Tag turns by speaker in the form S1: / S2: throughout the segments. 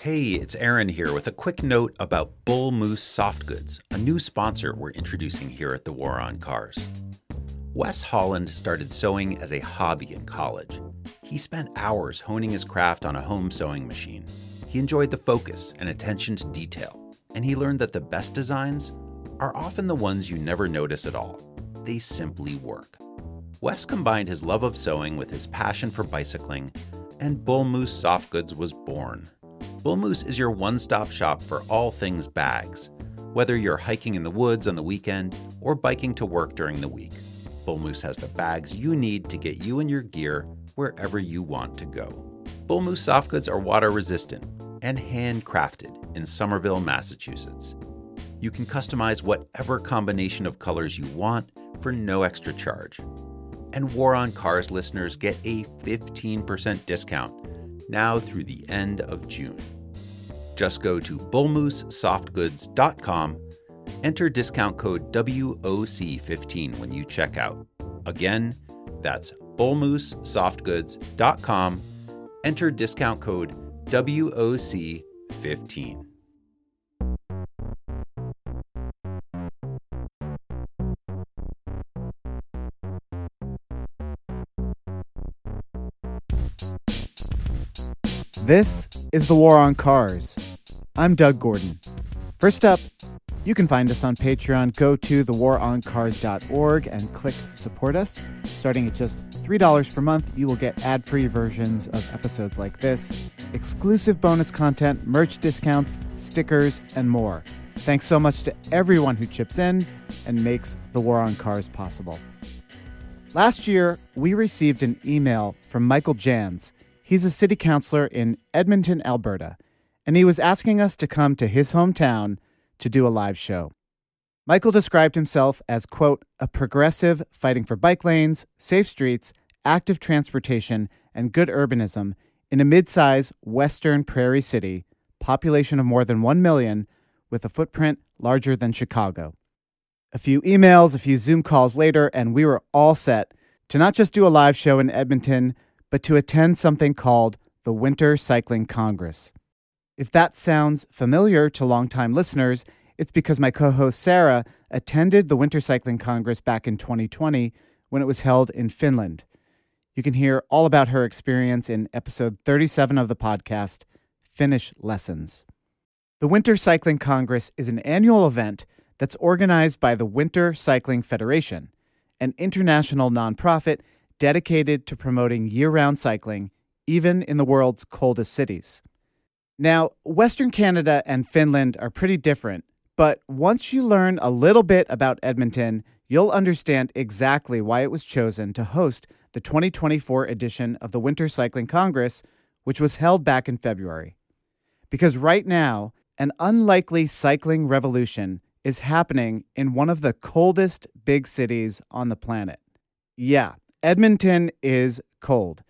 S1: Hey, it's Aaron here with a quick note about Bull Moose Soft Goods, a new sponsor we're introducing here at the War on Cars. Wes Holland started sewing as a hobby in college. He spent hours honing his craft on a home sewing machine. He enjoyed the focus and attention to detail, and he learned that the best designs are often the ones you never notice at all. They simply work. Wes combined his love of sewing with his passion for bicycling, and Bull Moose Soft Goods was born. Bull Moose is your one-stop shop for all things bags, whether you're hiking in the woods on the weekend or biking to work during the week. Bull Moose has the bags you need to get you and your gear wherever you want to go. Bull Moose Soft Goods are water-resistant and handcrafted in Somerville, Massachusetts. You can customize whatever combination of colors you want for no extra charge. And War on Cars listeners get a 15% discount now through the end of June. Just go to bullmoosesoftgoods.com, enter discount code WOC15 when you check out. Again, that's bullmoosesoftgoods.com, enter discount code WOC15.
S2: This is The War on Cars. I'm Doug Gordon. First up, you can find us on Patreon. Go to thewaroncars.org and click Support Us. Starting at just $3 per month, you will get ad-free versions of episodes like this, exclusive bonus content, merch discounts, stickers, and more. Thanks so much to everyone who chips in and makes The War on Cars possible. Last year, we received an email from Michael Jans. He's a city councilor in Edmonton, Alberta, and he was asking us to come to his hometown to do a live show. Michael described himself as, quote, a progressive fighting for bike lanes, safe streets, active transportation, and good urbanism in a mid-size western prairie city, population of more than 1 million, with a footprint larger than Chicago. A few emails, a few Zoom calls later, and we were all set to not just do a live show in Edmonton, but to attend something called the Winter Cycling Congress. If that sounds familiar to longtime listeners, it's because my co-host Sarah attended the Winter Cycling Congress back in 2020 when it was held in Finland. You can hear all about her experience in episode 37 of the podcast, Finnish Lessons. The Winter Cycling Congress is an annual event that's organized by the Winter Cycling Federation, an international nonprofit dedicated to promoting year-round cycling, even in the world's coldest cities. Now, Western Canada and Finland are pretty different, but once you learn a little bit about Edmonton, you'll understand exactly why it was chosen to host the 2024 edition of the Winter Cycling Congress, which was held back in February. Because right now, an unlikely cycling revolution is happening in one of the coldest big cities on the planet. Yeah, Edmonton is cold.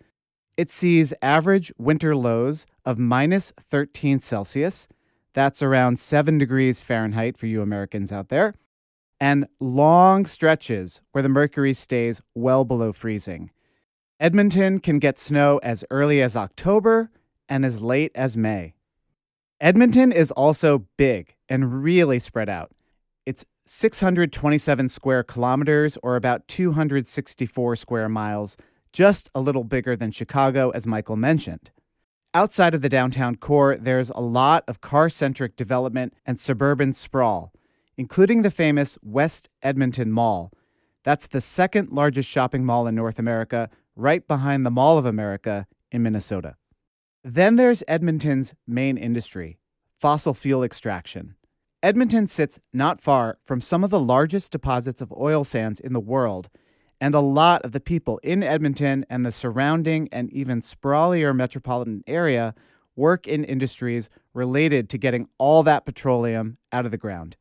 S2: It sees average winter lows of minus 13 Celsius. That's around 7 degrees Fahrenheit for you Americans out there. And long stretches where the mercury stays well below freezing. Edmonton can get snow as early as October and as late as May. Edmonton is also big and really spread out. It's 627 square kilometers, or about 264 square miles, just a little bigger than Chicago, as Michael mentioned. Outside of the downtown core, there's a lot of car-centric development and suburban sprawl, including the famous West Edmonton Mall. That's the second largest shopping mall in North America, right behind the Mall of America in Minnesota. Then there's Edmonton's main industry, fossil fuel extraction. Edmonton sits not far from some of the largest deposits of oil sands in the world, and a lot of the people in Edmonton and the surrounding and even sprawlier metropolitan area work in industries related to getting all that petroleum out of the ground.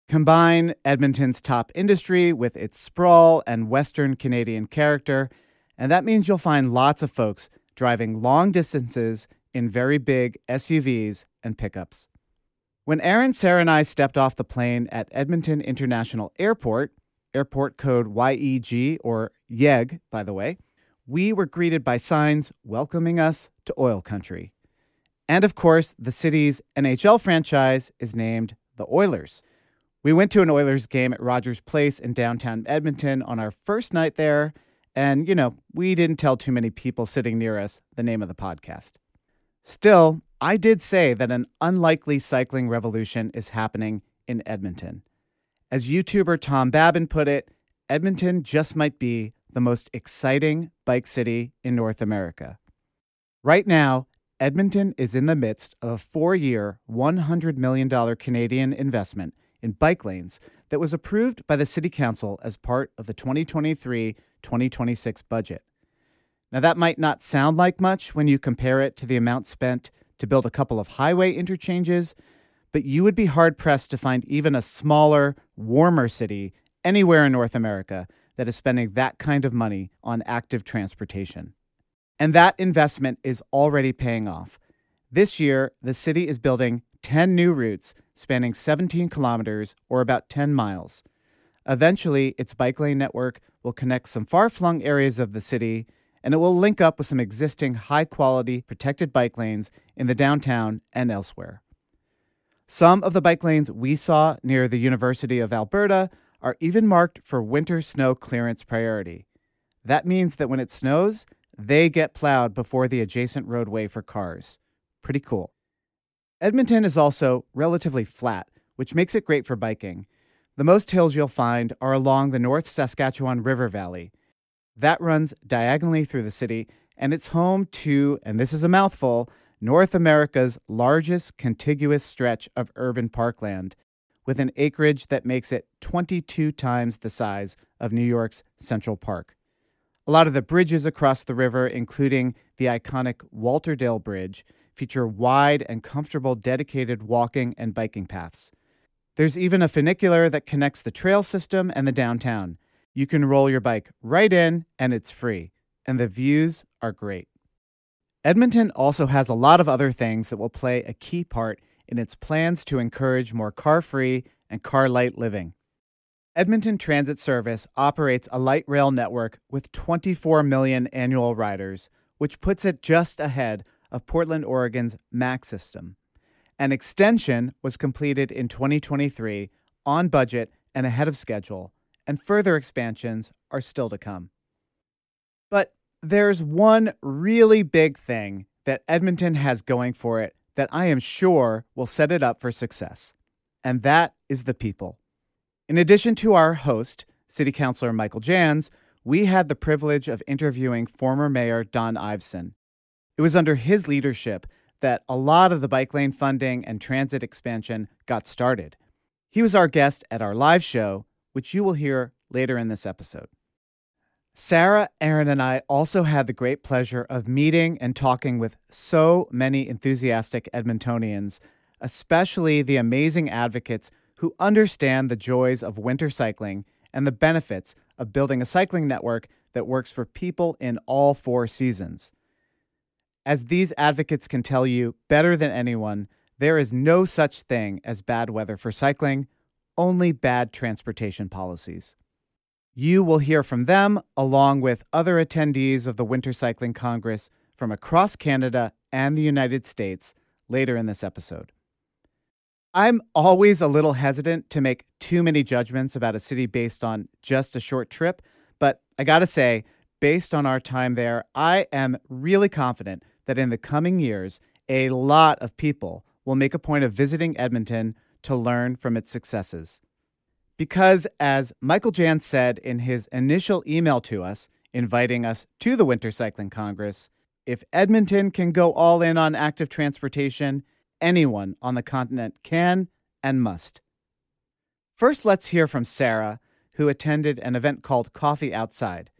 S2: Combine Edmonton's top industry with its sprawl and Western Canadian character, and that means you'll find lots of folks driving long distances in very big SUVs and pickups. When Aaron, Sarah, and I stepped off the plane at Edmonton International Airport, airport code YEG, or YEG, by the way, we were greeted by signs welcoming us to oil country. And of course, the city's NHL franchise is named the Oilers. We went to an Oilers game at Rogers Place in downtown Edmonton on our first night there. And, we didn't tell too many people sitting near us the name of the podcast. Still, I did say that an unlikely cycling revolution is happening in Edmonton. As YouTuber Tom Babin put it, Edmonton just might be the most exciting bike city in North America. Right now, Edmonton is in the midst of a 4-year, $100 million Canadian investment in bike lanes that was approved by the City Council as part of the 2023-2026 budget. Now, that might not sound like much when you compare it to the amount spent to build a couple of highway interchanges, but you would be hard-pressed to find even a smaller, warmer city anywhere in North America that is spending that kind of money on active transportation. And that investment is already paying off. This year, the city is building 10 new routes spanning 17 kilometers or about 10 miles. Eventually, its bike lane network will connect some far-flung areas of the city, and it will link up with some existing high-quality protected bike lanes in the downtown and elsewhere. Some of the bike lanes we saw near the University of Alberta are even marked for winter snow clearance priority. That means that when it snows, they get plowed before the adjacent roadway for cars. Pretty cool. Edmonton is also relatively flat, which makes it great for biking. The most hills you'll find are along the North Saskatchewan River Valley. That runs diagonally through the city, and it's home to, and this is a mouthful, North America's largest contiguous stretch of urban parkland, with an acreage that makes it 22 times the size of New York's Central Park. A lot of the bridges across the river, including the iconic Walterdale Bridge, feature wide and comfortable dedicated walking and biking paths. There's even a funicular that connects the trail system and the downtown. You can roll your bike right in, and it's free. And the views are great. Edmonton also has a lot of other things that will play a key part in its plans to encourage more car-free and car-light living. Edmonton Transit Service operates a light rail network with 24 million annual riders, which puts it just ahead of Portland, Oregon's MAX system. An extension was completed in 2023 on budget and ahead of schedule, and further expansions are still to come. But there's one really big thing that Edmonton has going for it that I am sure will set it up for success, and that is the people. In addition to our host, City Councilor Michael Jans, we had the privilege of interviewing former Mayor Don Iveson. It was under his leadership that a lot of the bike lane funding and transit expansion got started. He was our guest at our live show, which you will hear later in this episode. Sarah, Aaron, and I also had the great pleasure of meeting and talking with so many enthusiastic Edmontonians, especially the amazing advocates who understand the joys of winter cycling and the benefits of building a cycling network that works for people in all 4 seasons. As these advocates can tell you better than anyone, there is no such thing as bad weather for cycling, only bad transportation policies. You will hear from them along with other attendees of the Winter Cycling Congress from across Canada and the United States later in this episode. I'm always a little hesitant to make too many judgments about a city based on just a short trip, but I gotta say, based on our time there, I am really confident that in the coming years, a lot of people will make a point of visiting Edmonton to learn from its successes. Because, as Michael Jans said in his initial email to us, inviting us to the Winter Cycling Congress, if Edmonton can go all in on active transportation, anyone on the continent can and must. First, let's hear from Sarah, who attended an event called Coffee Outside.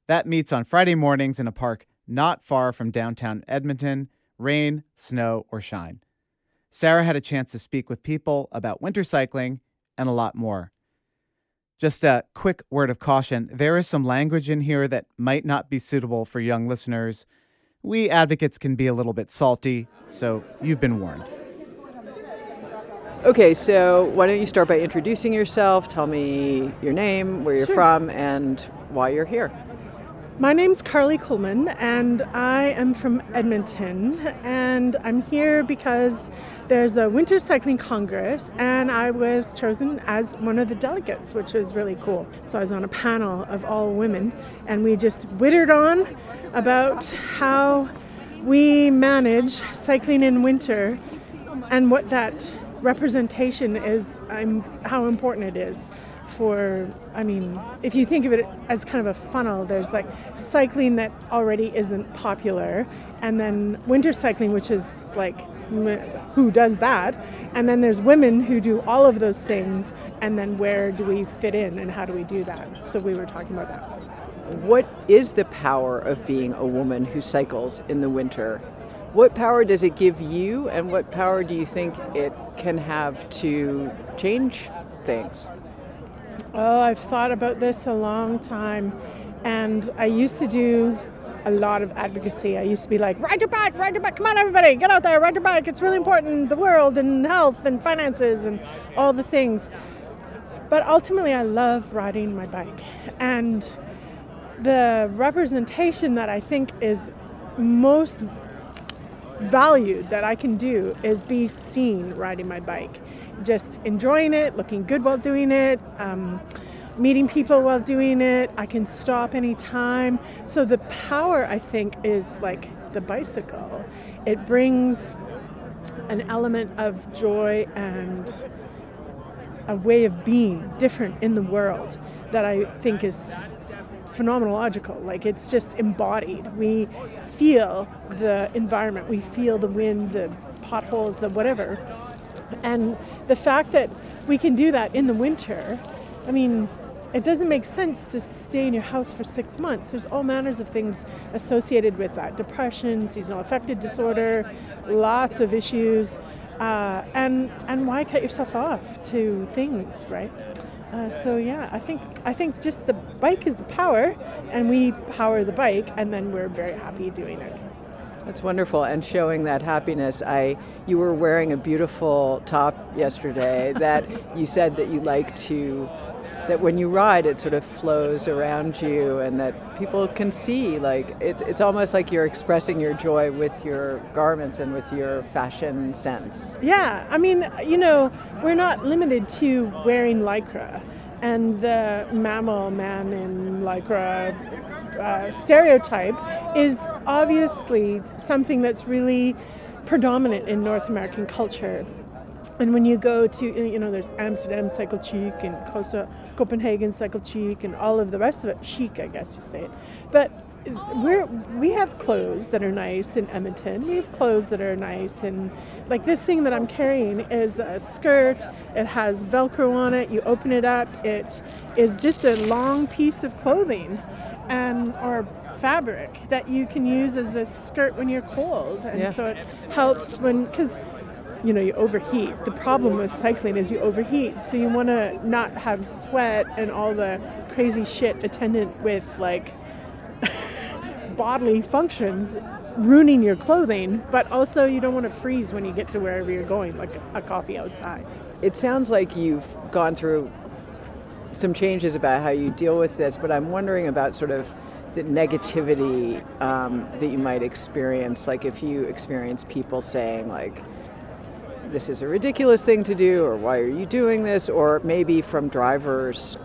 S2: That meets on Friday mornings in a park not far from downtown Edmonton, rain, snow, or shine. Sarah had a chance to speak with people about winter cycling and a lot more. Just a quick word of caution, there is some language in here that might not be suitable for young listeners. We advocates can be a little bit salty, so you've been warned.
S3: Okay, so why don't you start by introducing yourself, tell me your name, where you're from, and why you're here.
S4: My name's Carly Coleman, and I am from Edmonton, and I'm here because there's a Winter Cycling Congress, and I was chosen as one of the delegates, which was really cool. So I was on a panel of all women, and we just whittered on about how we manage cycling in winter and what that representation is, how important it is. If you think of it as kind of a funnel, there's like cycling that already isn't popular, and then winter cycling, which is like, who does that? And then there's women who do all of those things, and then where do we fit in and how do we do that? So we were talking about that.
S3: What is the power of being a woman who cycles in the winter? What power does it give you, and what power do you think it can have to change things?
S4: Oh, I've thought about this a long time, and I used to do a lot of advocacy. I used to be like, ride your bike, come on everybody, get out there, ride your bike, it's really important, the world and health and finances and all the things. But ultimately I love riding my bike, and the representation that I think is most valued that I can do is be seen riding my bike, just enjoying it, looking good while doing it, meeting people while doing it. I can stop anytime. So the power, I think, is like the bicycle. It brings an element of joy and a way of being different in the world that I think is phenomenological. Like, it's just embodied. We feel the environment, we feel the wind, the potholes, the whatever. And the fact that we can do that in the winter, it doesn't make sense to stay in your house for 6 months. There's all manners of things associated with that. Depression, seasonal affective disorder, lots of issues. And why cut yourself off to things, right? I think just the bike is the power, and we power the bike, and then we're very happy doing it.
S3: That's wonderful, and showing that happiness. You were wearing a beautiful top yesterday that you said that you like to, that when you ride it sort of flows around you, and that people can see, like it's almost like you're expressing your joy with your garments and with your fashion sense.
S4: Yeah, we're not limited to wearing Lycra, and the mammal man in Lycra stereotype is obviously something that's really predominant in North American culture. And when you go to, there's Amsterdam cycle chic and Copenhagen cycle chic and all of the rest of it, chic, I guess you say it. But we have clothes that are nice in Edmonton. We have clothes that are nice, and like this thing that I'm carrying is a skirt. It has Velcro on it. You open it up. It is just a long piece of clothing or fabric that you can use as a skirt when you're cold. And so it helps because you overheat. The problem with cycling is you overheat. So you want to not have sweat and all the crazy shit attendant with like bodily functions ruining your clothing, but also you don't want to freeze when you get to wherever you're going, like a coffee outside.
S3: It sounds like you've gone through some changes about how you deal with this, but I'm wondering about sort of the negativity that you might experience, like if you experience people saying like, this is a ridiculous thing to do, or why are you doing this? Or maybe from drivers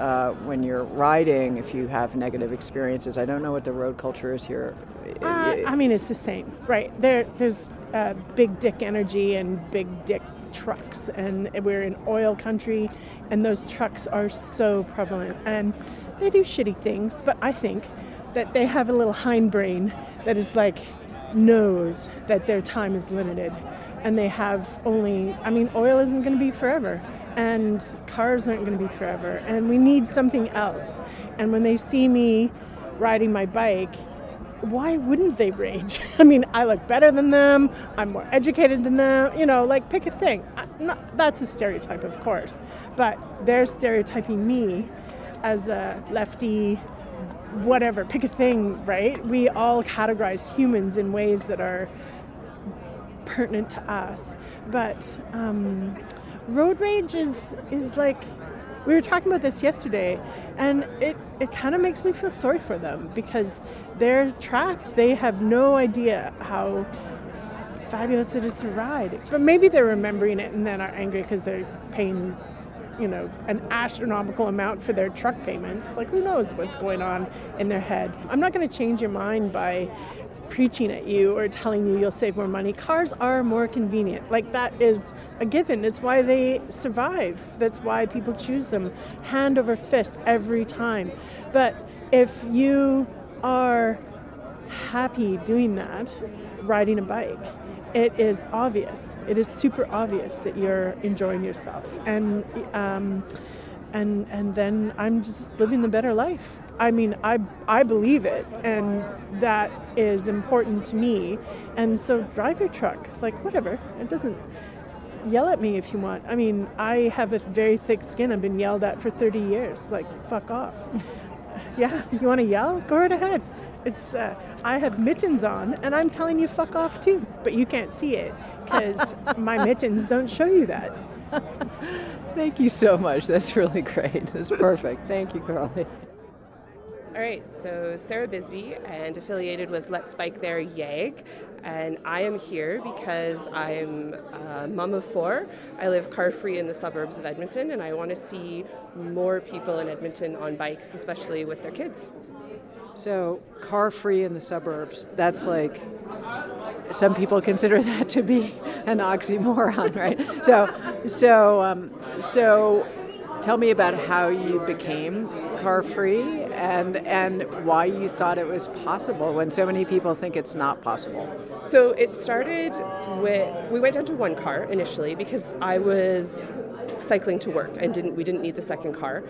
S3: when you're riding, if you have negative experiences. I don't know what the road culture is here.
S4: It's the same, right? There's big dick energy and big dick trucks, and we're in oil country, and those trucks are so prevalent, and they do shitty things, but I think that they have a little hindbrain that is like, knows that their time is limited. And they have only, oil isn't going to be forever, and cars aren't going to be forever, and we need something else. And when they see me riding my bike, why wouldn't they rage? I look better than them, I'm more educated than them, pick a thing. That's a stereotype, of course, but they're stereotyping me as a lefty, whatever, pick a thing, right? We all categorize humans in ways that are pertinent to us, but road rage is like we were talking about this yesterday, and it kind of makes me feel sorry for them because they're trapped. They have no idea how fabulous it is to ride. But maybe they're remembering it and then are angry because they're paying, an astronomical amount for their truck payments. Like, who knows what's going on in their head. I'm not going to change your mind by preaching at you or telling you you'll save more money. Cars are more convenient. Like, that is a given. It's why they survive. That's why people choose them hand over fist every time. But if you are happy doing that, riding a bike, it is obvious. It is super obvious that you're enjoying yourself. And then I'm just living the better life. I mean, I believe it, and that is important to me. And so drive your truck, like, whatever. It doesn't, yell at me if you want. I mean, I have a very thick skin. I've been yelled at for 30 years. Like, fuck off. Yeah, you want to yell? Go right ahead. It's I have mittens on, and I'm telling you fuck off too, but you can't see it because my mittens don't show you that.
S3: Thank you so much. That's really great. That's perfect. Thank you, Carly.
S5: All right, so Sarah Bisbee, and affiliated with Let's Bike Their YAG, and I am here because I'm a mom of 4. I live car-free in the suburbs of Edmonton, and I want to see more people in Edmonton on bikes, especially with their kids.
S3: So, car-free in the suburbs, that's like, some people consider that to be an oxymoron, right? So tell me about how you became car-free and why you thought it was possible when so many people think it's not possible.
S5: So it started with, we went down to one car initially because I was cycling to work and we didn't need the second car.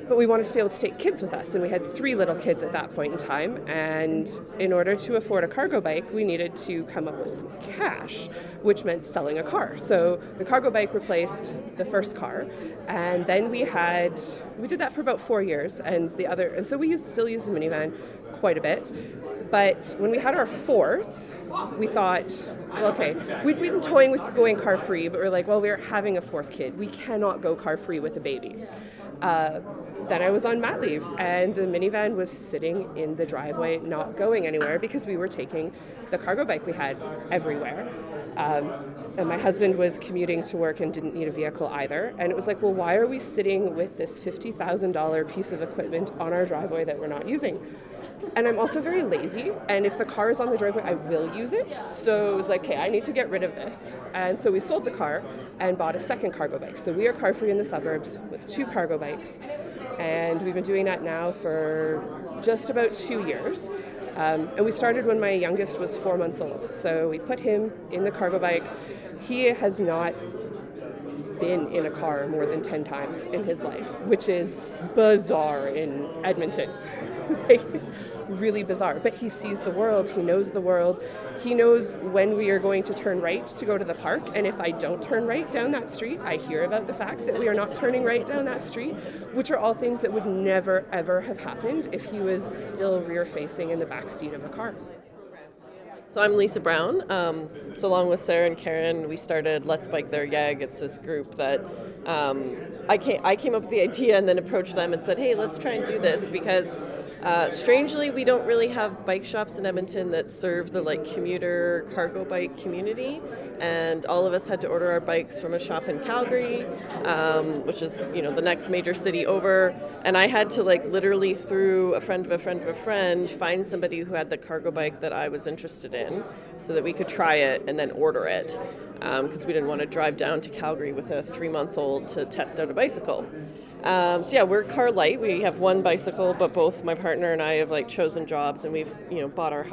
S5: But we wanted to be able to take kids with us, and we had 3 little kids at that point in time, and in order to afford a cargo bike, we needed to come up with some cash, which meant selling a car. So the cargo bike replaced the first car, and then we did that for about 4 years, and so we still use the minivan quite a bit. But when we had our 4th, we thought, well, okay, we'd been toying with going car-free, but we're like, well, we're having a 4th kid. We cannot go car-free with a baby. Then I was on mat leave, and the minivan was sitting in the driveway, not going anywhere, because we were taking the cargo bike we had everywhere. And my husband was commuting to work and didn't need a vehicle either. And it was like, well, why are we sitting with this $50,000 piece of equipment on our driveway that we're not using? And I'm also very lazy, and if the car is on the driveway, I will use it. So it was like, okay, I need to get rid of this. And so we sold the car and bought a second cargo bike. So we are car-free in the suburbs with 2 cargo bikes. And we've been doing that now for just about 2 years. And we started when my youngest was 4 months old. So we put him in the cargo bike. He has not been in a car more than 10 times in his life, which is bizarre in Edmonton. Like, it's really bizarre. But he sees the world. He knows the world. He knows when we are going to turn right to go to the park. And if I don't turn right down that street, I hear about the fact that we are not turning right down that street, which are all things that would never, ever have happened if he was still rear-facing in the back seat of a car.
S6: So I'm Lisa Brown. So along with Sarah and Karen, we started Let's Bike Their YAG. It's this group that I came up with the idea and then approached them and said, hey, let's try and do this because strangely, we don't really have bike shops in Edmonton that serve the commuter cargo bike community, and all of us had to order our bikes from a shop in Calgary, which is the next major city over. And I had to literally through a friend of a friend of a friend find somebody who had the cargo bike that I was interested in, so that we could try it and then order it, because we didn't want to drive down to Calgary with a 3-month-old to test out a bicycle. So yeah, we're car light. We have 1 bicycle, but both my partner and I have chosen jobs, and we've bought our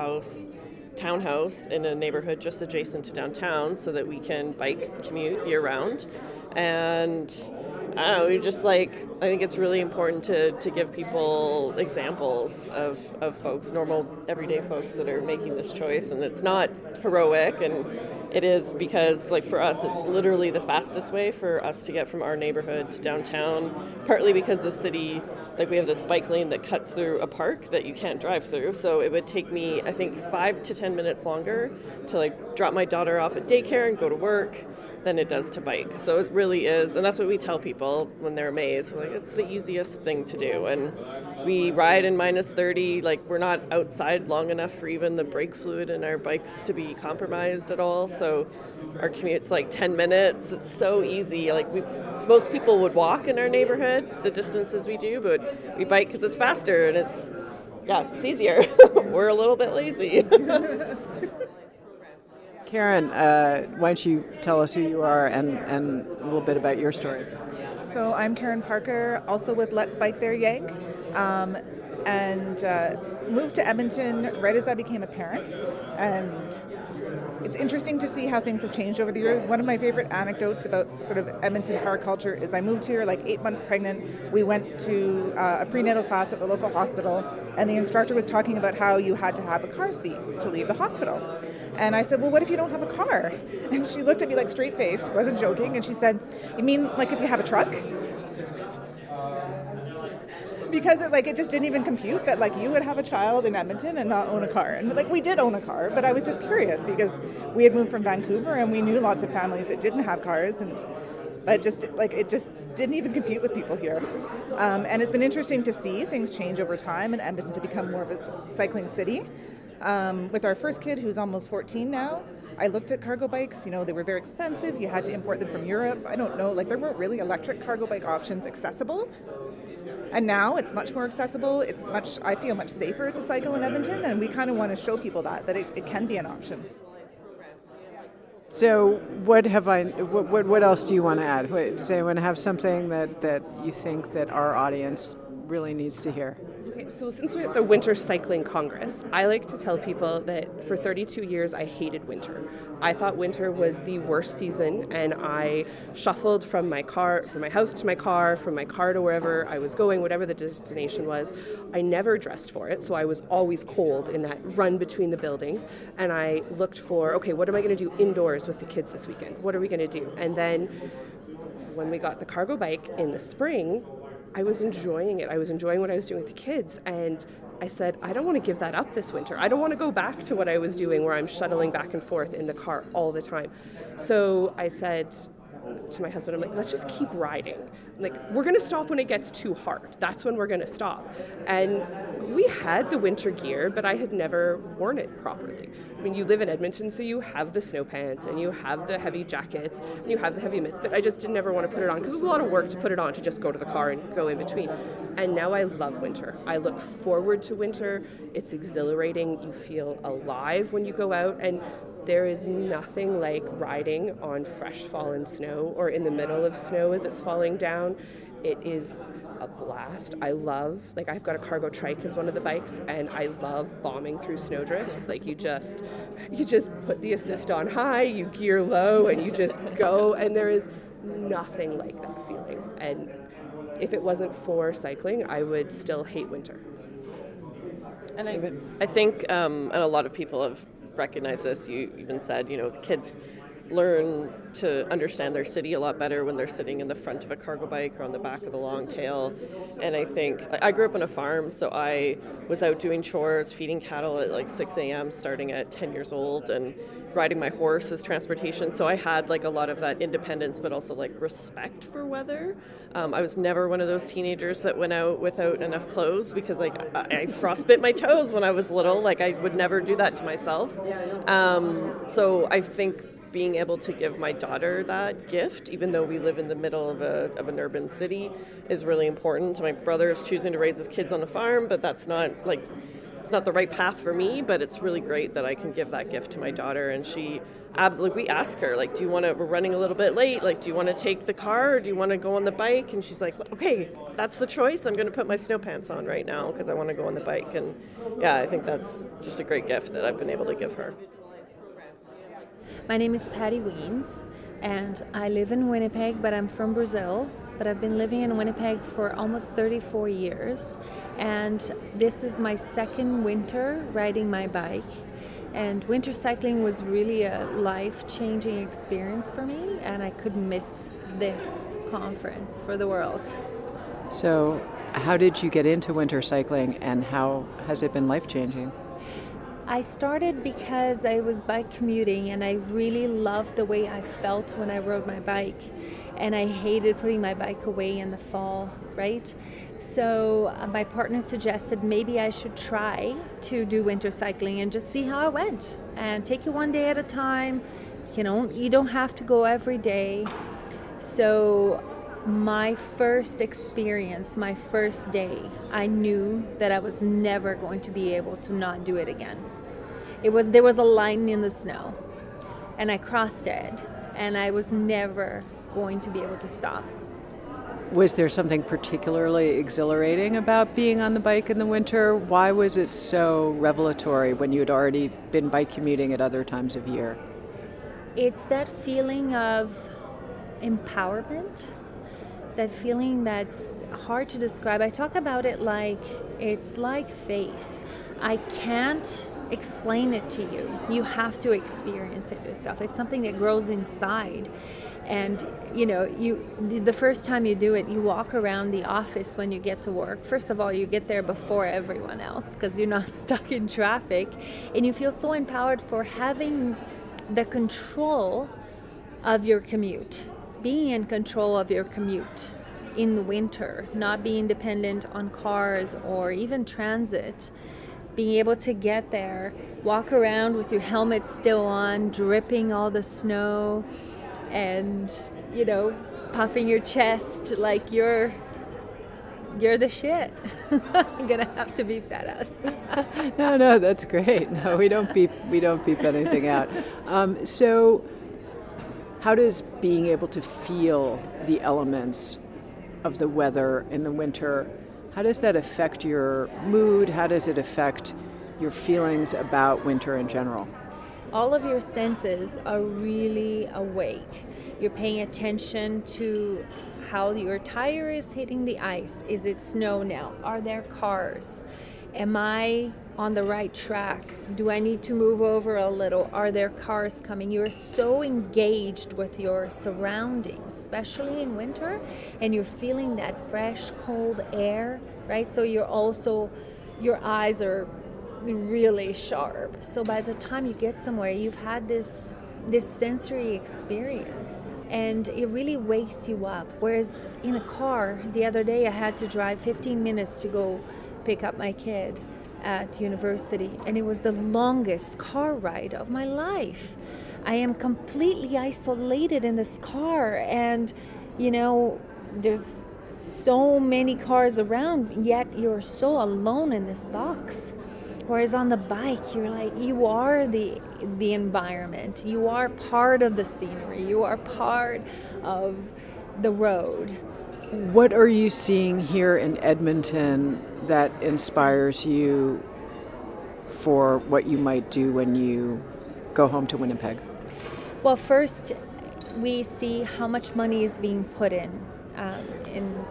S6: townhouse in a neighborhood just adjacent to downtown, so that we can bike commute year round. And I don't know, we just I think it's really important to give people examples of folks, normal everyday folks that are making this choice, and it's not heroic, and it is because for us it's literally the fastest way for us to get from our neighborhood to downtown, partly because the city, we have this bike lane that cuts through a park that you can't drive through, so it would take me, I think, 5 to 10 minutes longer to drop my daughter off at daycare and go to work, than it does to bike. So it really is, and that's what we tell people when they're amazed. We're like, it's the easiest thing to do. And we ride in minus 30, like we're not outside long enough for even the brake fluid in our bikes to be compromised at all. So our commute's like 10 minutes. It's so easy. Like most people would walk in our neighborhood, the distances we do, but we bike because it's faster and it's easier. We're a little bit lazy.
S3: Karen, why don't you tell us who you are and a little bit about your story?
S7: So I'm Karen Parker, also with Let's Bike Their Yeg, and moved to Edmonton right as I became a parent. And it's interesting to see how things have changed over the years. One of my favorite anecdotes about sort of Edmonton car culture is I moved here like 8 months pregnant. We went to a prenatal class at the local hospital, and the instructor was talking about how you had to have a car seat to leave the hospital. And I said, well, what if you don't have a car? And she looked at me like straight-faced, wasn't joking, and she said, you mean like if you have a truck? Because it just didn't even compute that like you would have a child in Edmonton and not own a car. And like we did own a car, but I was just curious because we had moved from Vancouver and we knew lots of families that didn't have cars, and it just didn't even compute with people here. And it's been interesting to see things change over time in Edmonton to become more of a cycling city. With our first kid, who's almost 14 now, I looked at cargo bikes. You know, they were very expensive. You had to import them from Europe. I don't know, like there weren't really electric cargo bike options accessible. And now it's much more accessible. I feel much safer to cycle in Edmonton, and we kind of want to show people that it can be an option.
S3: So what else do you want to add? Does anyone have something that you think that our audience really needs to hear?
S5: Okay, so since we're at the Winter Cycling Congress, I like to tell people that for 32 years I hated winter. I thought winter was the worst season, and I shuffled from my house to my car, from my car to wherever I was going, whatever the destination was. I never dressed for it, so I was always cold in that run between the buildings, and I looked for, okay, what am I going to do indoors with the kids this weekend? What are we going to do? And then when we got the cargo bike in the spring, I was enjoying it. I was enjoying what I was doing with the kids. And I said, I don't want to give that up this winter. I don't want to go back to what I was doing where I'm shuttling back and forth in the car all the time. So I said to my husband, I'm like, let's just keep riding. Like, we're going to stop when it gets too hard. That's when we're going to stop. And we had the winter gear, but I had never worn it properly. I mean, you live in Edmonton, so you have the snow pants and you have the heavy jackets and you have the heavy mitts, but I just didn't ever want to put it on because it was a lot of work to put it on to just go to the car and go in between. And now I love winter. I look forward to winter. It's exhilarating. You feel alive when you go out, and there is nothing like riding on fresh fallen snow or in the middle of snow as it's falling down. It is a blast. I've got a cargo trike as one of the bikes, and I love bombing through snowdrifts. Like you just put the assist on high, you gear low, and you just go, and there is nothing like that feeling. And if it wasn't for cycling, I would still hate winter.
S6: And I think, and a lot of people have recognized this, you even said, the kids learn to understand their city a lot better when they're sitting in the front of a cargo bike or on the back of a long tail. And I think, I grew up on a farm, so I was out doing chores, feeding cattle at like 6 a.m. starting at 10 years old, and riding my horse as transportation. So I had like a lot of that independence, but also like respect for weather. I was never one of those teenagers that went out without enough clothes because like I frostbit my toes when I was little. Like I would never do that to myself. So I think being able to give my daughter that gift, even though we live in the middle of an urban city, is really important. My brother is choosing to raise his kids on a farm, but that's not like, it's not the right path for me, but it's really great that I can give that gift to my daughter. And she absolutely, we ask her, like, we're running a little bit late, like, do you want to take the car or do you want to go on the bike? And she's like, okay, that's the choice. I'm going to put my snow pants on right now because I want to go on the bike. And yeah, I think that's just a great gift that I've been able to give her.
S8: My name is Patty Weens, and I live in Winnipeg, but I'm from Brazil. But I've been living in Winnipeg for almost 34 years, and this is my second winter riding my bike. And winter cycling was really a life-changing experience for me, and I couldn't miss this conference for the world.
S3: So how did you get into winter cycling, and how has it been life-changing?
S8: I started because I was bike commuting and I really loved the way I felt when I rode my bike. And I hated putting my bike away in the fall, right? So my partner suggested maybe I should try to do winter cycling and just see how it went. And take it one day at a time. You don't have to go every day. So my first experience, my first day, I knew that I was never going to be able to not do it again. There was a line in the snow, and I crossed it, and I was never going to be able to stop.
S3: Was there something particularly exhilarating about being on the bike in the winter? Why was it so revelatory when you had already been bike commuting at other times of year?
S8: It's that feeling of empowerment, that feeling that's hard to describe. I talk about it like it's like faith. I can't explain it to you. You have to experience it yourself. It's something that grows inside. And the first time you do it, you walk around the office when you get to work. First of all, you get there before everyone else because you're not stuck in traffic, and you feel so empowered for having the control of your commute, being in control of your commute in the winter, not being dependent on cars or even transit. Being able to get there, walk around with your helmet still on, dripping all the snow, and puffing your chest like you're the shit. I'm gonna have to beep that out.
S3: No, that's great. No, we don't beep anything out. So how does being able to feel the elements of the weather in the winter, how does that affect your mood? How does it affect your feelings about winter in general?
S8: All of your senses are really awake. You're paying attention to how your tire is hitting the ice. Is it snow now? Are there cars? Am I on the right track? Do I need to move over a little? Are there cars coming? You're so engaged with your surroundings, especially in winter, and you're feeling that fresh, cold air, right? So your eyes are really sharp. So by the time you get somewhere, you've had this sensory experience, and it really wakes you up. Whereas in a car, the other day I had to drive 15 minutes to go pick up my kid at university, and it was the longest car ride of my life. I am completely isolated in this car, and there's so many cars around, yet you're so alone in this box. Whereas on the bike, you are the environment. You are part of the scenery. You are part of the road.
S3: What are you seeing here in Edmonton that inspires you for what you might do when you go home to Winnipeg?
S8: Well, first, we see how much money is being put in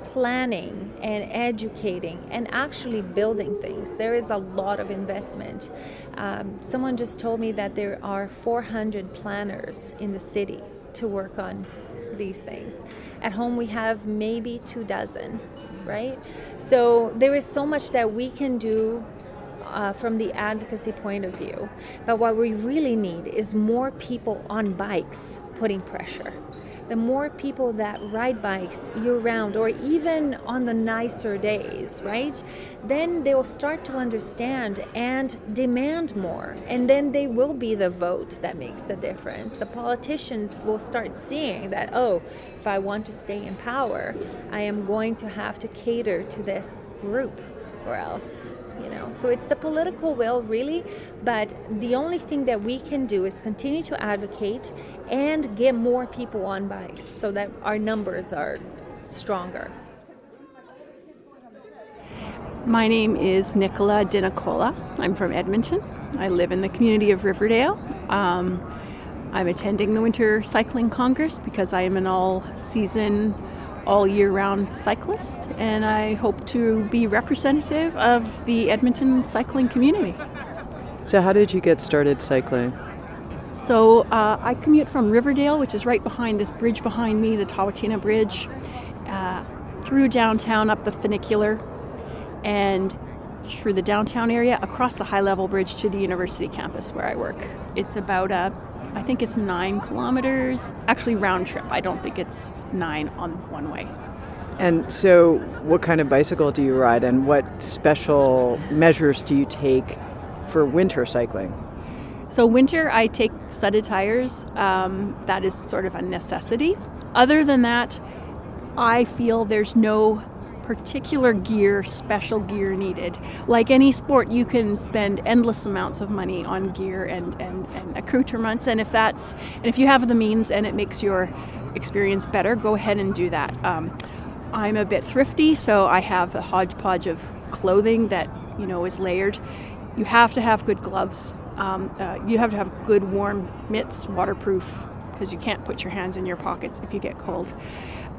S8: planning and educating and actually building things. There is a lot of investment. Someone just told me that there are 400 planners in the city to work on these things. At home we have maybe 24, right? So there is so much that we can do from the advocacy point of view. But what we really need is more people on bikes putting pressure. The more people that ride bikes year-round, or even on the nicer days, right? Then they'll start to understand and demand more. And then they will be the vote that makes the difference. The politicians will start seeing that, if I want to stay in power, I am going to have to cater to this group, or else. So it's the political will, really, but the only thing that we can do is continue to advocate and get more people on bikes so that our numbers are stronger.
S9: My name is Nicola Dinacola. I'm from Edmonton. I live in the community of Riverdale. I'm attending the Winter Cycling Congress because I am an all-season, all-year-round cyclist, and I hope to be representative of the Edmonton cycling community.
S3: So how did you get started cycling?
S9: So I commute from Riverdale, which is right behind this bridge behind me, the Tawatina Bridge, through downtown, up the funicular, and through the downtown area, across the high-level bridge to the university campus where I work. It's about I think it's 9 kilometers, actually round trip. I don't think it's 9 on one way.
S3: And so what kind of bicycle do you ride, and what special measures do you take for winter cycling?
S9: So winter, I take studded tires. That is sort of a necessity. Other than that, I feel there's no particular gear, special gear needed. Like any sport, you can spend endless amounts of money on gear and accoutrements, and if you have the means and it makes your experience better, go ahead and do that. I'm a bit thrifty, so I have a hodgepodge of clothing that is layered. You have to have good gloves. You have to have good warm mitts, waterproof, because you can't put your hands in your pockets if you get cold.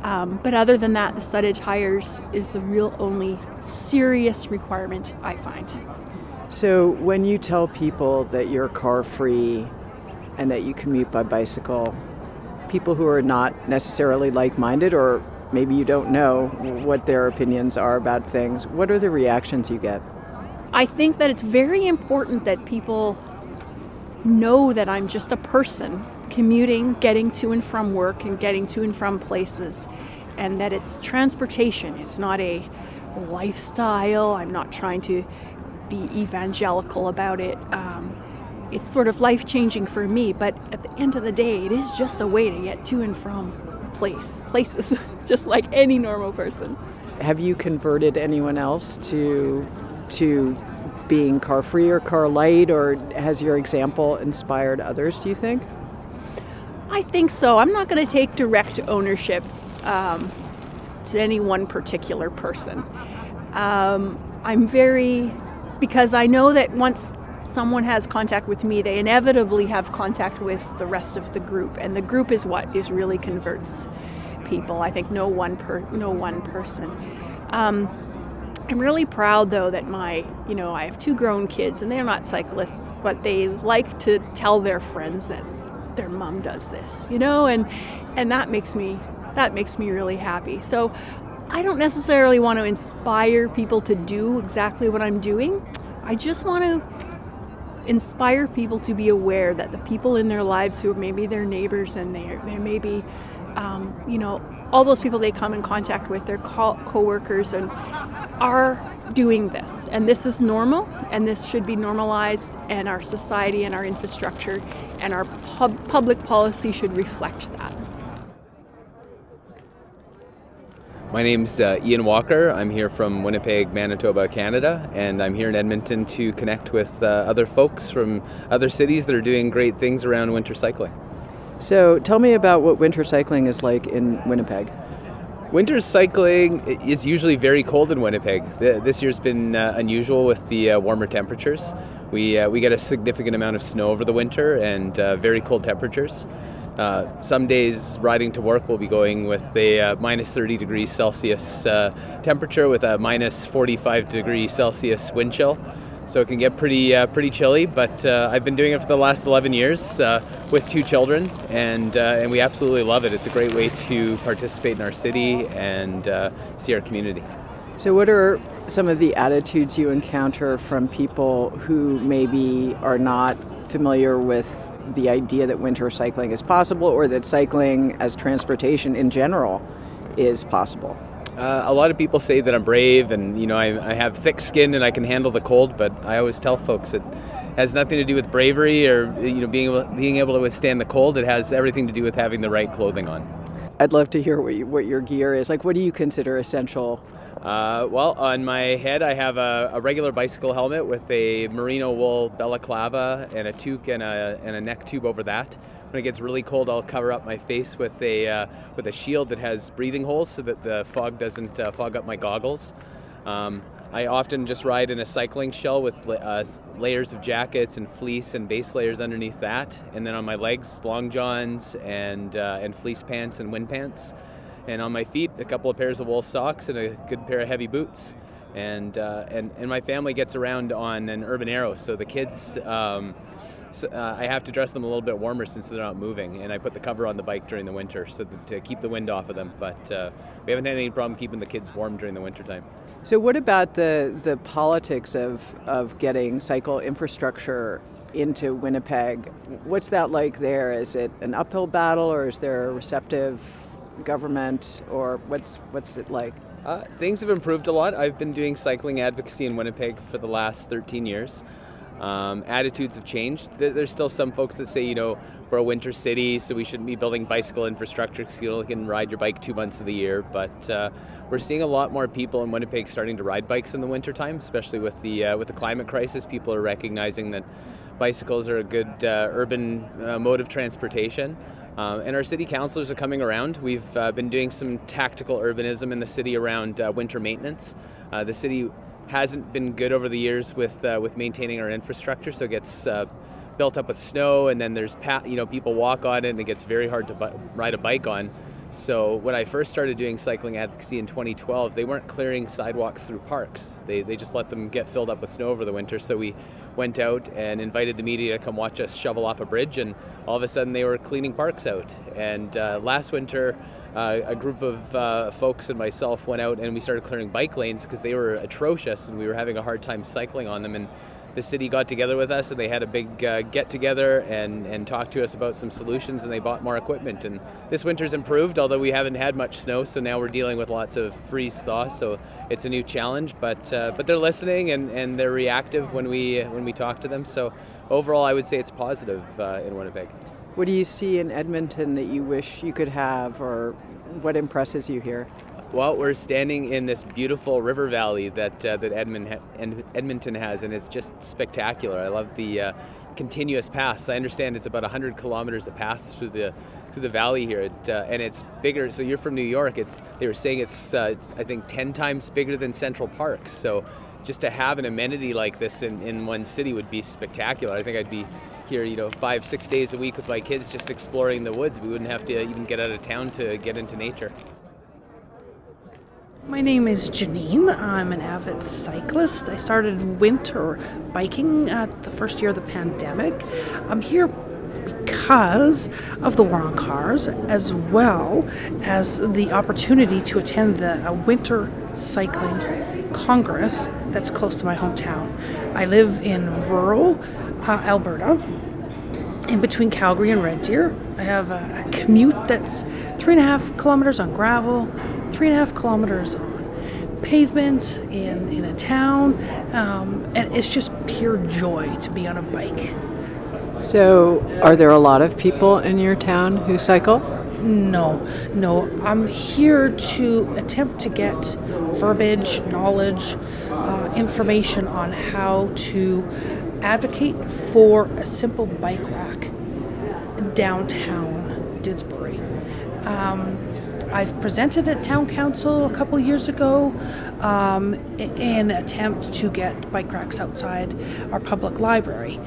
S9: But other than that, the studded tires is the real only serious requirement I find.
S3: So when you tell people that you're car-free and that you commute by bicycle, people who are not necessarily like-minded, or maybe you don't know what their opinions are about things, what are the reactions you get?
S9: I think that it's very important that people know that I'm just a person commuting, getting to and from work and getting to and from places, and that it's transportation. It's not a lifestyle. I'm not trying to be evangelical about it. It's sort of life-changing for me, but at the end of the day, it is just a way to get to and from places, just like any normal person.
S3: Have you converted anyone else to being car-free or car-light, or has your example inspired others, do you think?
S9: I think so. I'm not going to take direct ownership to any one particular person. Because I know that once someone has contact with me, they inevitably have contact with the rest of the group, and the group is what really converts people. I think no one person. I'm really proud, though, that I have 2 grown kids, and they're not cyclists, but they like to tell their friends that their mom does this, and that makes me really happy. So I don't necessarily want to inspire people to do exactly what I'm doing. I just want to inspire people to be aware that the people in their lives who are maybe their neighbors, and they may be, all those people they come in contact with, their co-workers, and are doing this. And this is normal, and this should be normalized, and our society and our infrastructure and our public policy should reflect that.
S10: My name's Ian Walker. I'm here from Winnipeg, Manitoba, Canada, and I'm here in Edmonton to connect with other folks from other cities that are doing great things around winter cycling.
S3: So tell me about what winter cycling is like in Winnipeg.
S10: Winter cycling is usually very cold in Winnipeg. This year's been unusual with the warmer temperatures. We get a significant amount of snow over the winter and very cold temperatures. Some days riding to work we'll be going with a minus 30 degrees Celsius temperature with a minus 45 degrees Celsius wind chill. So it can get pretty chilly, but I've been doing it for the last 11 years with 2 children, and we absolutely love it. It's a great way to participate in our city and see our community.
S3: So what are some of the attitudes you encounter from people who maybe are not familiar with the idea that winter cycling is possible, or that cycling as transportation in general is possible?
S10: A lot of people say that I'm brave and, I have thick skin and I can handle the cold, but I always tell folks it has nothing to do with bravery or, being able to withstand the cold. It has everything to do with having the right clothing on.
S3: I'd love to hear what your gear is. Like, what do you consider essential?
S10: Well, on my head I have a regular bicycle helmet with a merino wool balaclava and a toque and a neck tube over that. When it gets really cold, I'll cover up my face with a shield that has breathing holes so that the fog doesn't fog up my goggles. I often just ride in a cycling shell with layers of jackets and fleece and base layers underneath that, and then on my legs, long johns and fleece pants and wind pants, and on my feet, a couple of pairs of wool socks and a good pair of heavy boots. And my family gets around on an Urban Arrow, so the kids. I have to dress them a little bit warmer since they're not moving, and I put the cover on the bike during the winter to keep the wind off of them. But we haven't had any problem keeping the kids warm during the winter time.
S3: So what about the politics of getting cycle infrastructure into Winnipeg? What's that like there? Is it an uphill battle, or is there a receptive government, or what's it like?
S10: Things have improved a lot. I've been doing cycling advocacy in Winnipeg for the last 13 years. Attitudes have changed. There's still some folks that say, we're a winter city, so we shouldn't be building bicycle infrastructure because you can ride your bike 2 months of the year. But we're seeing a lot more people in Winnipeg starting to ride bikes in the wintertime, especially with the climate crisis. People are recognizing that bicycles are a good urban mode of transportation. And our city councilors are coming around. We've been doing some tactical urbanism in the city around winter maintenance. The city hasn't been good over the years with maintaining our infrastructure, so it gets built up with snow, and then there's people walk on it, and it gets very hard to ride a bike on. So when I first started doing cycling advocacy in 2012, they weren't clearing sidewalks through parks. They just let them get filled up with snow over the winter. So we went out and invited the media to come watch us shovel off a bridge, and all of a sudden they were cleaning parks out. And last winter, a group of folks and myself went out and we started clearing bike lanes because they were atrocious and we were having a hard time cycling on them. And the city got together with us and they had a big get together and talked to us about some solutions, and they bought more equipment. And this winter's improved, although we haven't had much snow, so now we're dealing with lots of freeze thaw, so it's a new challenge, but they're listening and they're reactive when we talk to them. So overall I would say it's positive in Winnipeg.
S3: What do you see in Edmonton that you wish you could have, or what impresses you here?
S10: Well, we're standing in this beautiful river valley that Edmonton has, and it's just spectacular. I love the continuous paths. I understand it's about 100 kilometers of paths through the valley here, and it's bigger. So you're from New York. They were saying it's I think 10 times bigger than Central Park. So just to have an amenity like this in one city would be spectacular. I think I'd be here, 5-6 days a week with my kids just exploring the woods. We wouldn't have to even get out of town to get into nature.
S11: My name is Janine. I'm an avid cyclist. I started winter biking at the first year of the pandemic. I'm here because of the War on Cars, as well as the opportunity to attend the Winter Cycling Congress that's close to my hometown. I live in rural Alberta, in between Calgary and Red Deer. I have a commute that's 3.5 kilometers on gravel, 3.5 kilometers on pavement in a town, and it's just pure joy to be on a bike.
S3: So, are there a lot of people in your town who cycle?
S11: No. I'm here to attempt to get verbiage, knowledge, information on how to advocate for a simple bike rack downtown Didsbury. I've presented at town council a couple years ago in an attempt to get bike racks outside our public library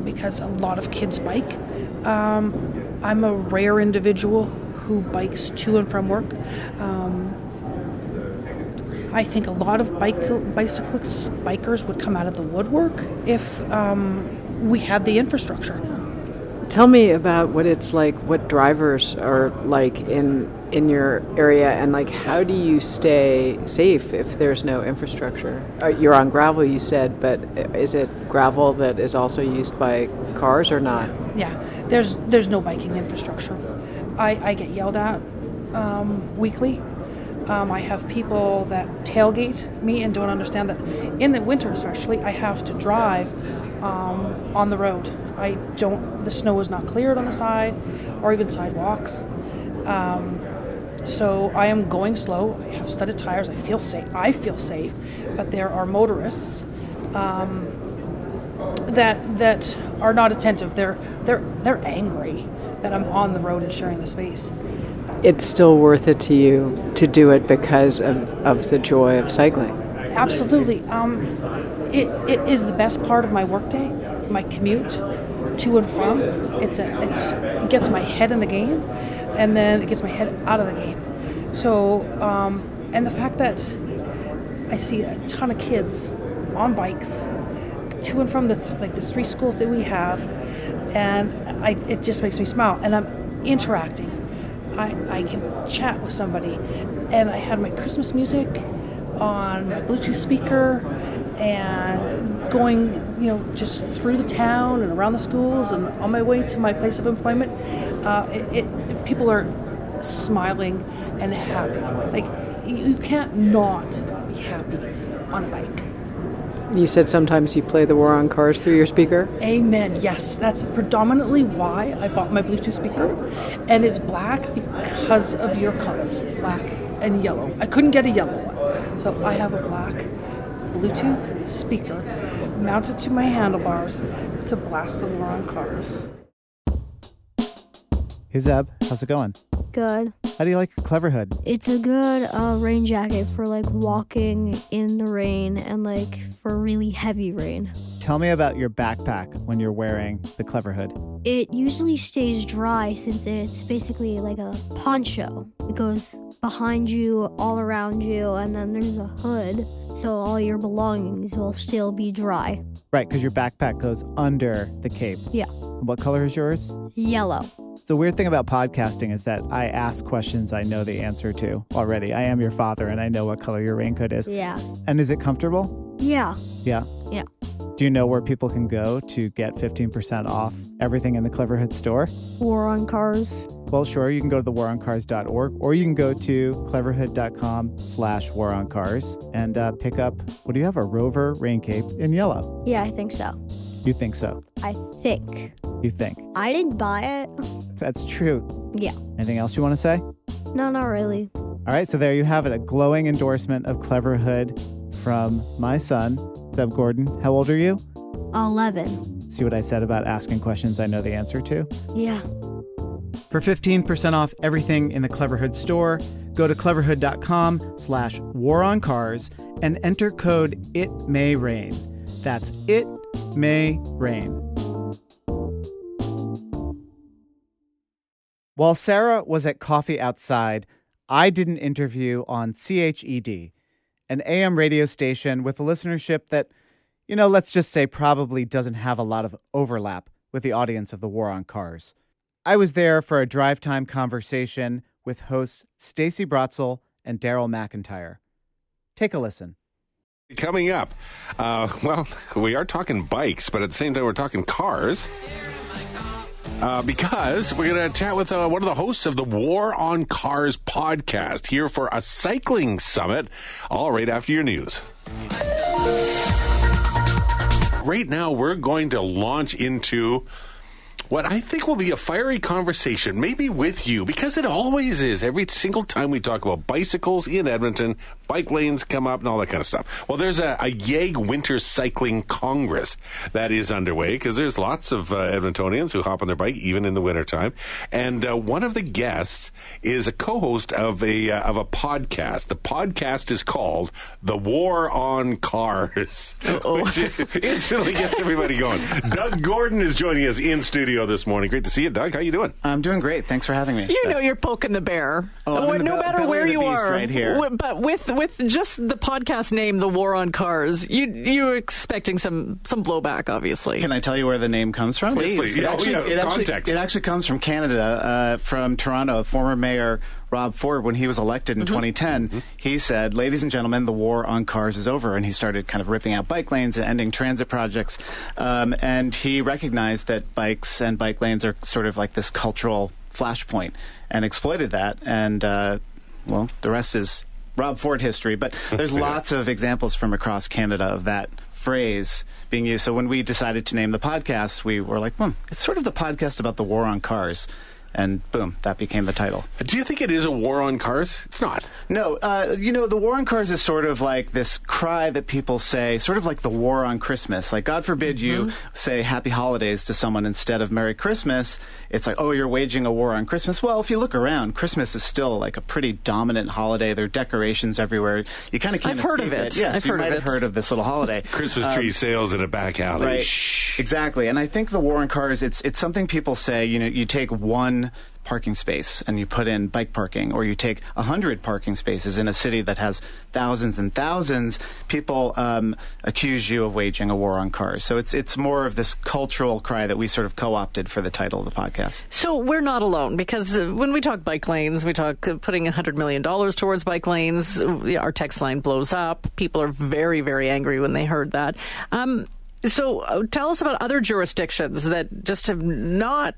S11: because a lot of kids bike. I'm a rare individual who bikes to and from work. I think a lot of bikers would come out of the woodwork if we had the infrastructure.
S3: Tell me about what it's like, what drivers are like in your area, and like how do you stay safe if there's no infrastructure? You're on gravel, you said, but is it gravel that is also used by cars or not?
S11: Yeah, there's no biking infrastructure. I get yelled at weekly. I have people that tailgate me and don't understand that in the winter especially I have to drive on the road. The snow is not cleared on the side or even sidewalks. So I am going slow. I have studded tires. I feel safe, but there are motorists that are not attentive. They're angry that I'm on the road and sharing the space.
S3: It's still worth it to you to do it because of the joy of cycling.
S11: Absolutely. It is the best part of my workday, my commute to and from. It gets my head in the game, and then it gets my head out of the game. So, and the fact that I see a ton of kids on bikes to and from the 3 schools that we have, and it just makes me smile. And I'm interacting. I can chat with somebody, and I had my Christmas music on my Bluetooth speaker and going, just through the town and around the schools and on my way to my place of employment. People are smiling and happy. Like, you can't not be happy on a bike.
S3: You said sometimes you play the War on Cars through your speaker?
S11: Amen. Yes, that's predominantly why I bought my Bluetooth speaker. And it's black because of your colors, black and yellow. I couldn't get a yellow one. So I have a black Bluetooth speaker mounted to my handlebars to blast the War on Cars.
S2: Hey Zeb, how's it going?
S12: Good.
S2: How do you like your Clever Hood?
S12: It's a good rain jacket for like walking in the rain and like for really heavy rain.
S2: Tell me about your backpack when you're wearing the Clever Hood.
S12: It usually stays dry since it's basically like a poncho. It goes behind you, all around you, and then there's a hood, so all your belongings will still be dry.
S2: Right, because your backpack goes under the cape.
S12: Yeah.
S2: What color is yours?
S12: Yellow.
S2: The weird thing about podcasting is that I ask questions I know the answer to already. I am your father, and I know what color your raincoat is.
S12: Yeah.
S2: And is it comfortable?
S12: Yeah.
S2: Yeah?
S12: Yeah.
S2: Do you know where people can go to get 15% off everything in the Clever Hood store?
S12: War on Cars.
S2: Well, sure. You can go to thewaroncars.org, or you can go to cleverhood.com/waroncars and pick up, what do you have, a Rover rain cape in yellow?
S12: Yeah, I think so.
S2: You think so?
S12: I think.
S2: You think?
S12: I didn't buy it.
S2: That's true.
S12: Yeah.
S2: Anything else you want to say?
S12: No, not really.
S2: All right, so there you have it, a glowing endorsement of Clever Hood from my son, Zeb Gordon. How old are you?
S12: 11.
S2: See what I said about asking questions I know the answer to?
S12: Yeah.
S2: For 15% off everything in the Clever Hood store, go to cleverhood.com/waroncars and enter code ITMAYRAIN. That's ITMAYRAIN. While Sarah was at Coffee Outside, I did an interview on CHED, an AM radio station with a listenership that, let's just say probably doesn't have a lot of overlap with the audience of the War on Cars. I was there for a drive time conversation with hosts Stacey Brotzel and Daryl McIntyre. Take a listen.
S13: Coming up, we are talking bikes, but at the same time we're talking cars. Because we're going to chat with one of the hosts of the War on Cars podcast here for a cycling summit, all right after your news. Right now, we're going to launch into what I think will be a fiery conversation, maybe with you, because it always is. Every single time we talk about bicycles in Edmonton, bike lanes come up and all that kind of stuff. Well, there's a YEG Winter Cycling Congress that is underway, because there's lots of Edmontonians who hop on their bike even in the wintertime. And one of the guests is a co-host of a podcast. The podcast is called The War on Cars, which instantly gets everybody going. Doug Gordon is joining us in studio this morning. Great to see you, Doug. How you doing?
S2: I'm doing great. Thanks for having me.
S14: You're poking the bear.
S2: No matter where you are, right here.
S14: But with just the podcast name, The War on Cars, you're expecting some blowback, obviously.
S2: Can I tell you where the name comes from?
S13: Please. It
S2: actually comes from Canada, from Toronto. Former Mayor Rob Ford, when he was elected in 2010, he said, "Ladies and gentlemen, the war on cars is over." And he started kind of ripping out bike lanes and ending transit projects. And he recognized that bikes and bike lanes are sort of like this cultural flashpoint and exploited that. And, the rest is Rob Ford history. But there's lots of examples from across Canada of that phrase being used. So when we decided to name the podcast, we were like, it's sort of the podcast about the war on cars. And boom, that became the title.
S13: Do you think it is a war on cars? It's not.
S2: No. The war on cars is sort of like this cry that people say, sort of like the war on Christmas. Like, God forbid you say Happy Holidays to someone instead of Merry Christmas. It's like, oh, you're waging a war on Christmas. Well, if you look around, Christmas is still like a pretty dominant holiday. There are decorations everywhere. You kind of can't escape
S14: I've heard of it.
S2: Yes, you might have heard of this little holiday.
S13: Christmas tree sales in a back alley.
S2: Right. Shh. Exactly. And I think the war on cars, it's something people say, you take one one parking space and you put in bike parking, or you take 100 parking spaces in a city that has thousands and thousands, people accuse you of waging a war on cars. So it's more of this cultural cry that we sort of co-opted for the title of the podcast.
S14: So we're not alone, because when we talk bike lanes, we talk putting $100 million towards bike lanes. Our text line blows up. People are very, very angry when they heard that. So tell us about other jurisdictions that just have not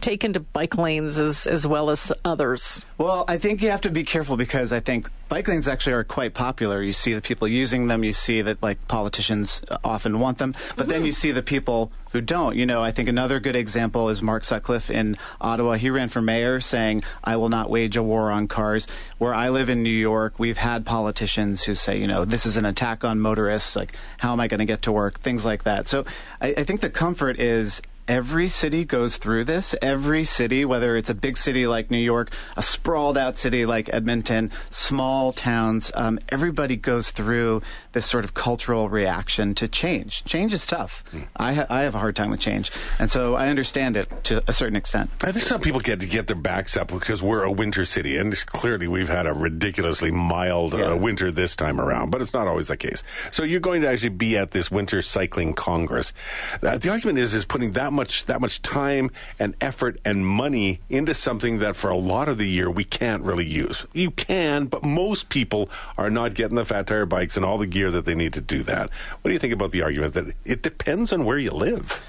S14: taken to bike lanes as well as others.
S2: Well, I think you have to be careful, because I think bike lanes actually are quite popular. You see the people using them. You see that politicians often want them. But then you see the people who don't. I think another good example is Mark Sutcliffe in Ottawa. He ran for mayor saying, I will not wage a war on cars. Where I live in New York, we've had politicians who say, this is an attack on motorists. Like, how am I going to get to work? Things like that. So I think the comfort is every city goes through this. Every city, whether it's a big city like New York, a sprawled out city like Edmonton, small towns, everybody goes through this sort of cultural reaction to change. Change is tough. I have a hard time with change. And so I understand it to a certain extent.
S13: I think some people get their backs up because we're a winter city. And clearly we've had a ridiculously mild winter this time around. But it's not always the case. So you're going to actually be at this Winter Cycling Congress. The argument is putting that much time and effort and money into something that for a lot of the year we can't really use. You can, but most people are not getting the fat tire bikes and all the gear that they need to do that. What do you think about the argument that it depends on where you live?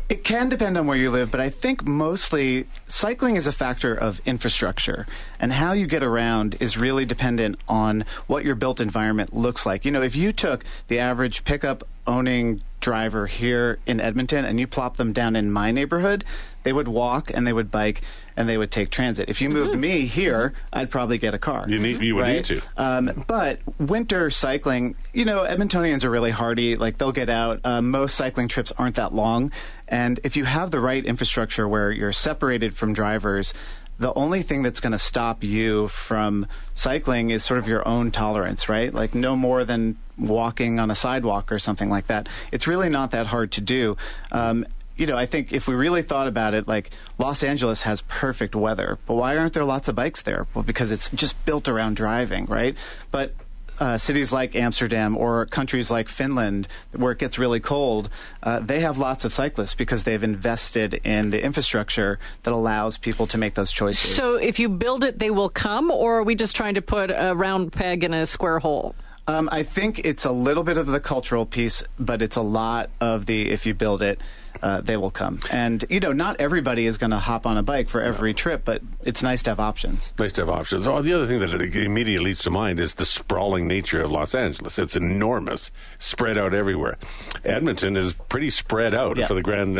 S2: It can depend on where you live, but I think mostly cycling is a factor of infrastructure, and how you get around is really dependent on what your built environment looks like. If you took the average pickup owning driver here in Edmonton and you plop them down in my neighborhood, they would walk and they would bike and they would take transit. If you moved me here, I'd probably get a car.
S13: You would need to.
S2: But winter cycling, Edmontonians are really hardy. They'll get out. Most cycling trips aren't that long. And if you have the right infrastructure where you're separated from drivers, the only thing that's going to stop you from cycling is sort of your own tolerance, right? No more than walking on a sidewalk or something like that. It's really not that hard to do. I think if we really thought about it, Los Angeles has perfect weather, but why aren't there lots of bikes there? Well, because it's just built around driving, right? But cities like Amsterdam or countries like Finland, where it gets really cold, they have lots of cyclists because they've invested in the infrastructure that allows people to make those choices.
S14: So if you build it, they will come, or are we just trying to put a round peg in a square hole?
S2: I think it's a little bit of the cultural piece, but it's a lot of the if you build it, they will come. And, not everybody is going to hop on a bike for every trip, but it's nice to have options.
S13: Nice to have options. Oh, the other thing that immediately leads to mind is the sprawling nature of Los Angeles. It's enormous, spread out everywhere. Edmonton is pretty spread out for the grand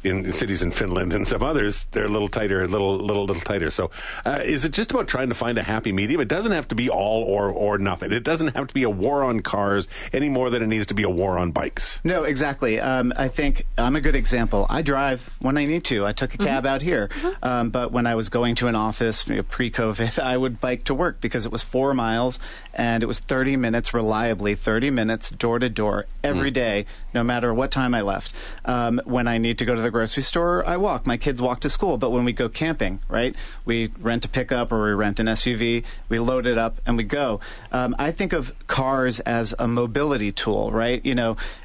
S13: in cities in Finland, and some others, they're a little tighter, a little tighter. So is it just about trying to find a happy medium? It doesn't have to be all or nothing. It doesn't have to be a war on cars any more than it needs to be a war on bikes.
S2: No, exactly. I think I'm a good example. I drive when I need to. I took a cab out here. But when I was going to an office pre-COVID, I would bike to work because it was 4 miles and it was 30 minutes reliably, 30 minutes door to door every day, no matter what time I left. When I need to go to the grocery store, I walk. My kids walk to school. But when we go camping, right, we rent a pickup or we rent an SUV, we load it up and we go. I think of cars as a mobility tool, right?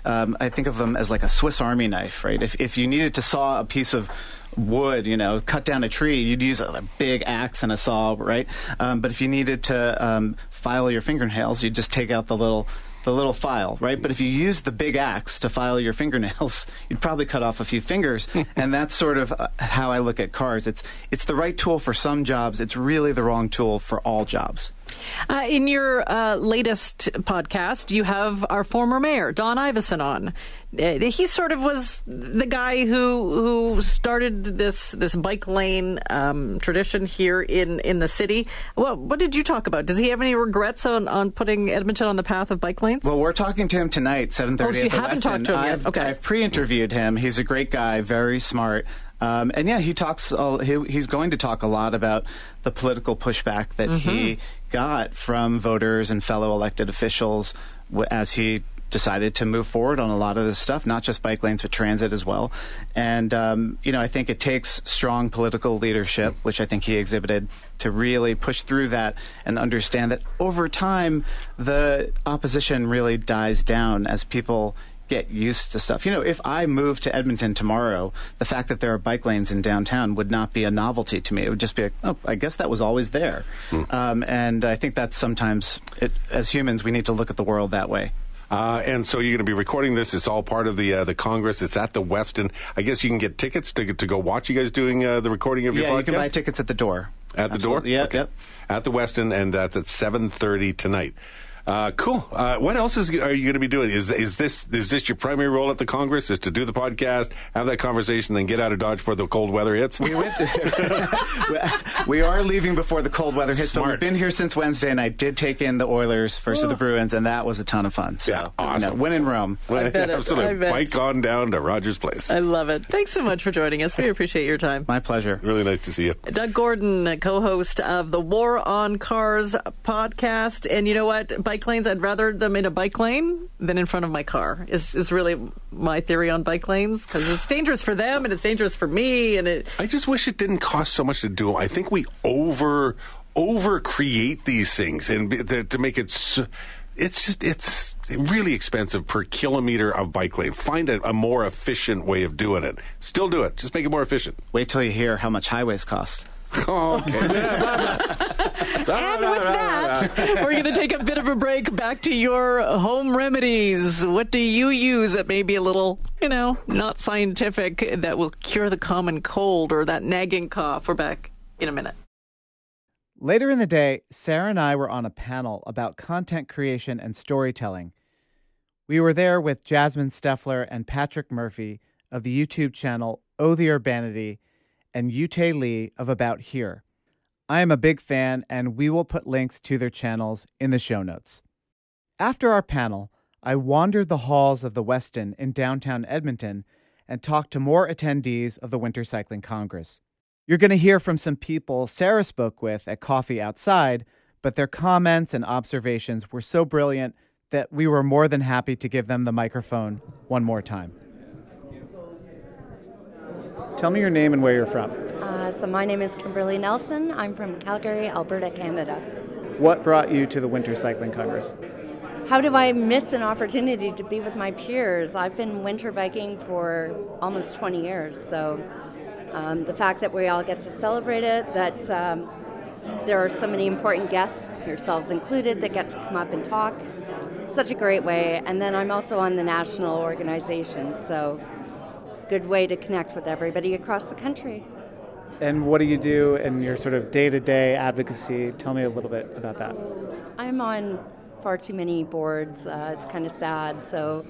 S2: I think of them as like a Swiss Army knife, right? If you needed to saw a piece of wood, cut down a tree, you'd use a big axe and a saw, right? But if you needed to file your fingernails, you'd just take out the little file, right? But if you use the big axe to file your fingernails, you'd probably cut off a few fingers. And that's sort of how I look at cars. It's the right tool for some jobs. It's really the wrong tool for all jobs.
S14: In your latest podcast, you have our former mayor, Don Iveson, on. He sort of was the guy who started this bike lane tradition here in the city. Well, what did you talk about? Does he have any regrets on putting Edmonton on the path of bike lanes?
S2: Well, we're talking to him tonight, 7:30 at the West End.
S14: You haven't talked to him yet. Okay.
S2: I've pre-interviewed him. He's a great guy, very smart. And yeah, he talks. He's going to talk a lot about the political pushback that he got from voters and fellow elected officials as he decided to move forward on a lot of this stuff, not just bike lanes, but transit as well. And, I think it takes strong political leadership, which I think he exhibited, to really push through that and understand that over time, the opposition really dies down as people get used to stuff. If I moved to Edmonton tomorrow, the fact that there are bike lanes in downtown would not be a novelty to me. It would just be like, oh, I guess that was always there. And I think that's sometimes, as humans, we need to look at the world that way.
S13: And so you're going to be recording this. It's all part of the Congress. It's at the Westin. I guess you can get tickets to go watch you guys doing the recording of your podcast?
S2: Yeah, you can buy tickets at the door.
S13: At the door?
S2: Yeah,
S13: okay.
S2: Yep.
S13: At the Westin, and that's at 7:30 tonight. Cool. What else are you going to be doing? Is this your primary role at the Congress? Is to do the podcast, have that conversation, then get out of Dodge before the cold weather hits?
S2: We are leaving before the cold weather hits.
S13: Smart.
S2: But we've been here since Wednesday, and I did take in the Oilers versus the Bruins, and that was a ton of fun. So,
S13: yeah, awesome.
S2: Win in Rome.
S13: Absolutely. Bike on down to Rogers Place.
S14: I love it. Thanks so much for joining us. We appreciate your time.
S2: My pleasure.
S13: Really nice to see you.
S14: Doug Gordon, co-host of the War on Cars podcast. And you know what? Bike lanes, I'd rather them in a bike lane than in front of my car is really my theory on bike lanes, because it's dangerous for them and it's dangerous for me. And
S13: I just wish it didn't cost so much to do them. I think we over create these things and to make it it's really expensive per kilometer of bike lane. Find a more efficient way of doing it. Still do it. Just make it more efficient.
S2: Wait till you hear how much highways cost.
S13: Oh, okay.
S14: And with that, we're going to take a bit of a break. Back to your home remedies. What do you use that may be a little, not scientific, that will cure the common cold or that nagging cough? We're back in a minute.
S2: Later in the day, Sarah and I were on a panel about content creation and storytelling. We were there with Jasmine Steffler and Patrick Murphy of the YouTube channel Oh the Urbanity and Yute Lee of About Here. I am a big fan, and we will put links to their channels in the show notes. After our panel, I wandered the halls of the Westin in downtown Edmonton and talked to more attendees of the Winter Cycling Congress. You're going to hear from some people Sarah spoke with at Coffee Outside, but their comments and observations were so brilliant that we were more than happy to give them the microphone one more time. Tell me your name and where you're from.
S15: So my name is Kimberly Nelson. I'm from Calgary, Alberta, Canada.
S2: What brought you to the Winter Cycling Congress?
S15: How do I miss an opportunity to be with my peers? I've been winter biking for almost 20 years, so the fact that we all get to celebrate it, that there are so many important guests, yourselves included, that get to come up and talk, such a great way. And then I'm also on the national organization, so good way to connect with everybody across the country.
S2: And what do you do in your sort of day-to-day advocacy? Tell me a little bit about that.
S15: I'm on far too many boards. It's kind of sad. So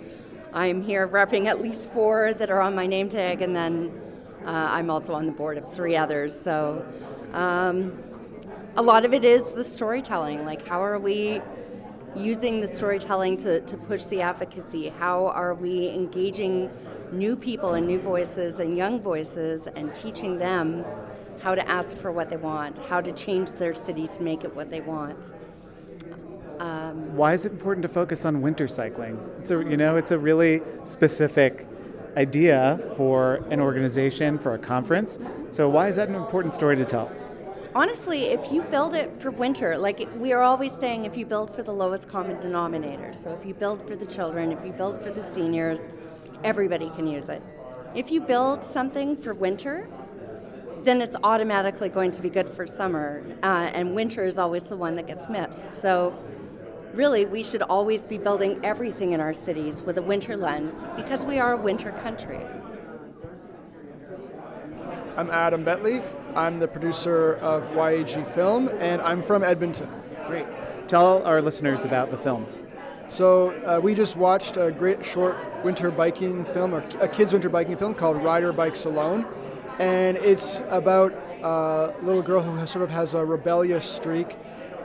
S15: I'm here repping at least 4 that are on my name tag, and then I'm also on the board of 3 others. So a lot of it is the storytelling. Like, how are we using the storytelling to push the advocacy? How are we engaging new people and new voices and young voices and teaching them how to ask for what they want, how to change their city to make it what they want?
S2: Why is it important to focus on winter cycling? It's a really specific idea for an organization, for a conference. So why is that an important story to tell?
S15: Honestly, if you build it for winter, like we are always saying, if you build for the lowest common denominator, so if you build for the children, if you build for the seniors, everybody can use it. If you build something for winter, then it's automatically going to be good for summer, and winter is always the one that gets missed. So really, we should always be building everything in our cities with a winter lens, because we are a winter country.
S16: I'm Adam Betley. I'm the producer of YAG Film, and I'm from Edmonton.
S2: Great. Tell our listeners about the film.
S16: So we just watched a great short winter biking film, or a kids' winter biking film called Rider Bikes Alone. And it's about a little girl who sort of has a rebellious streak,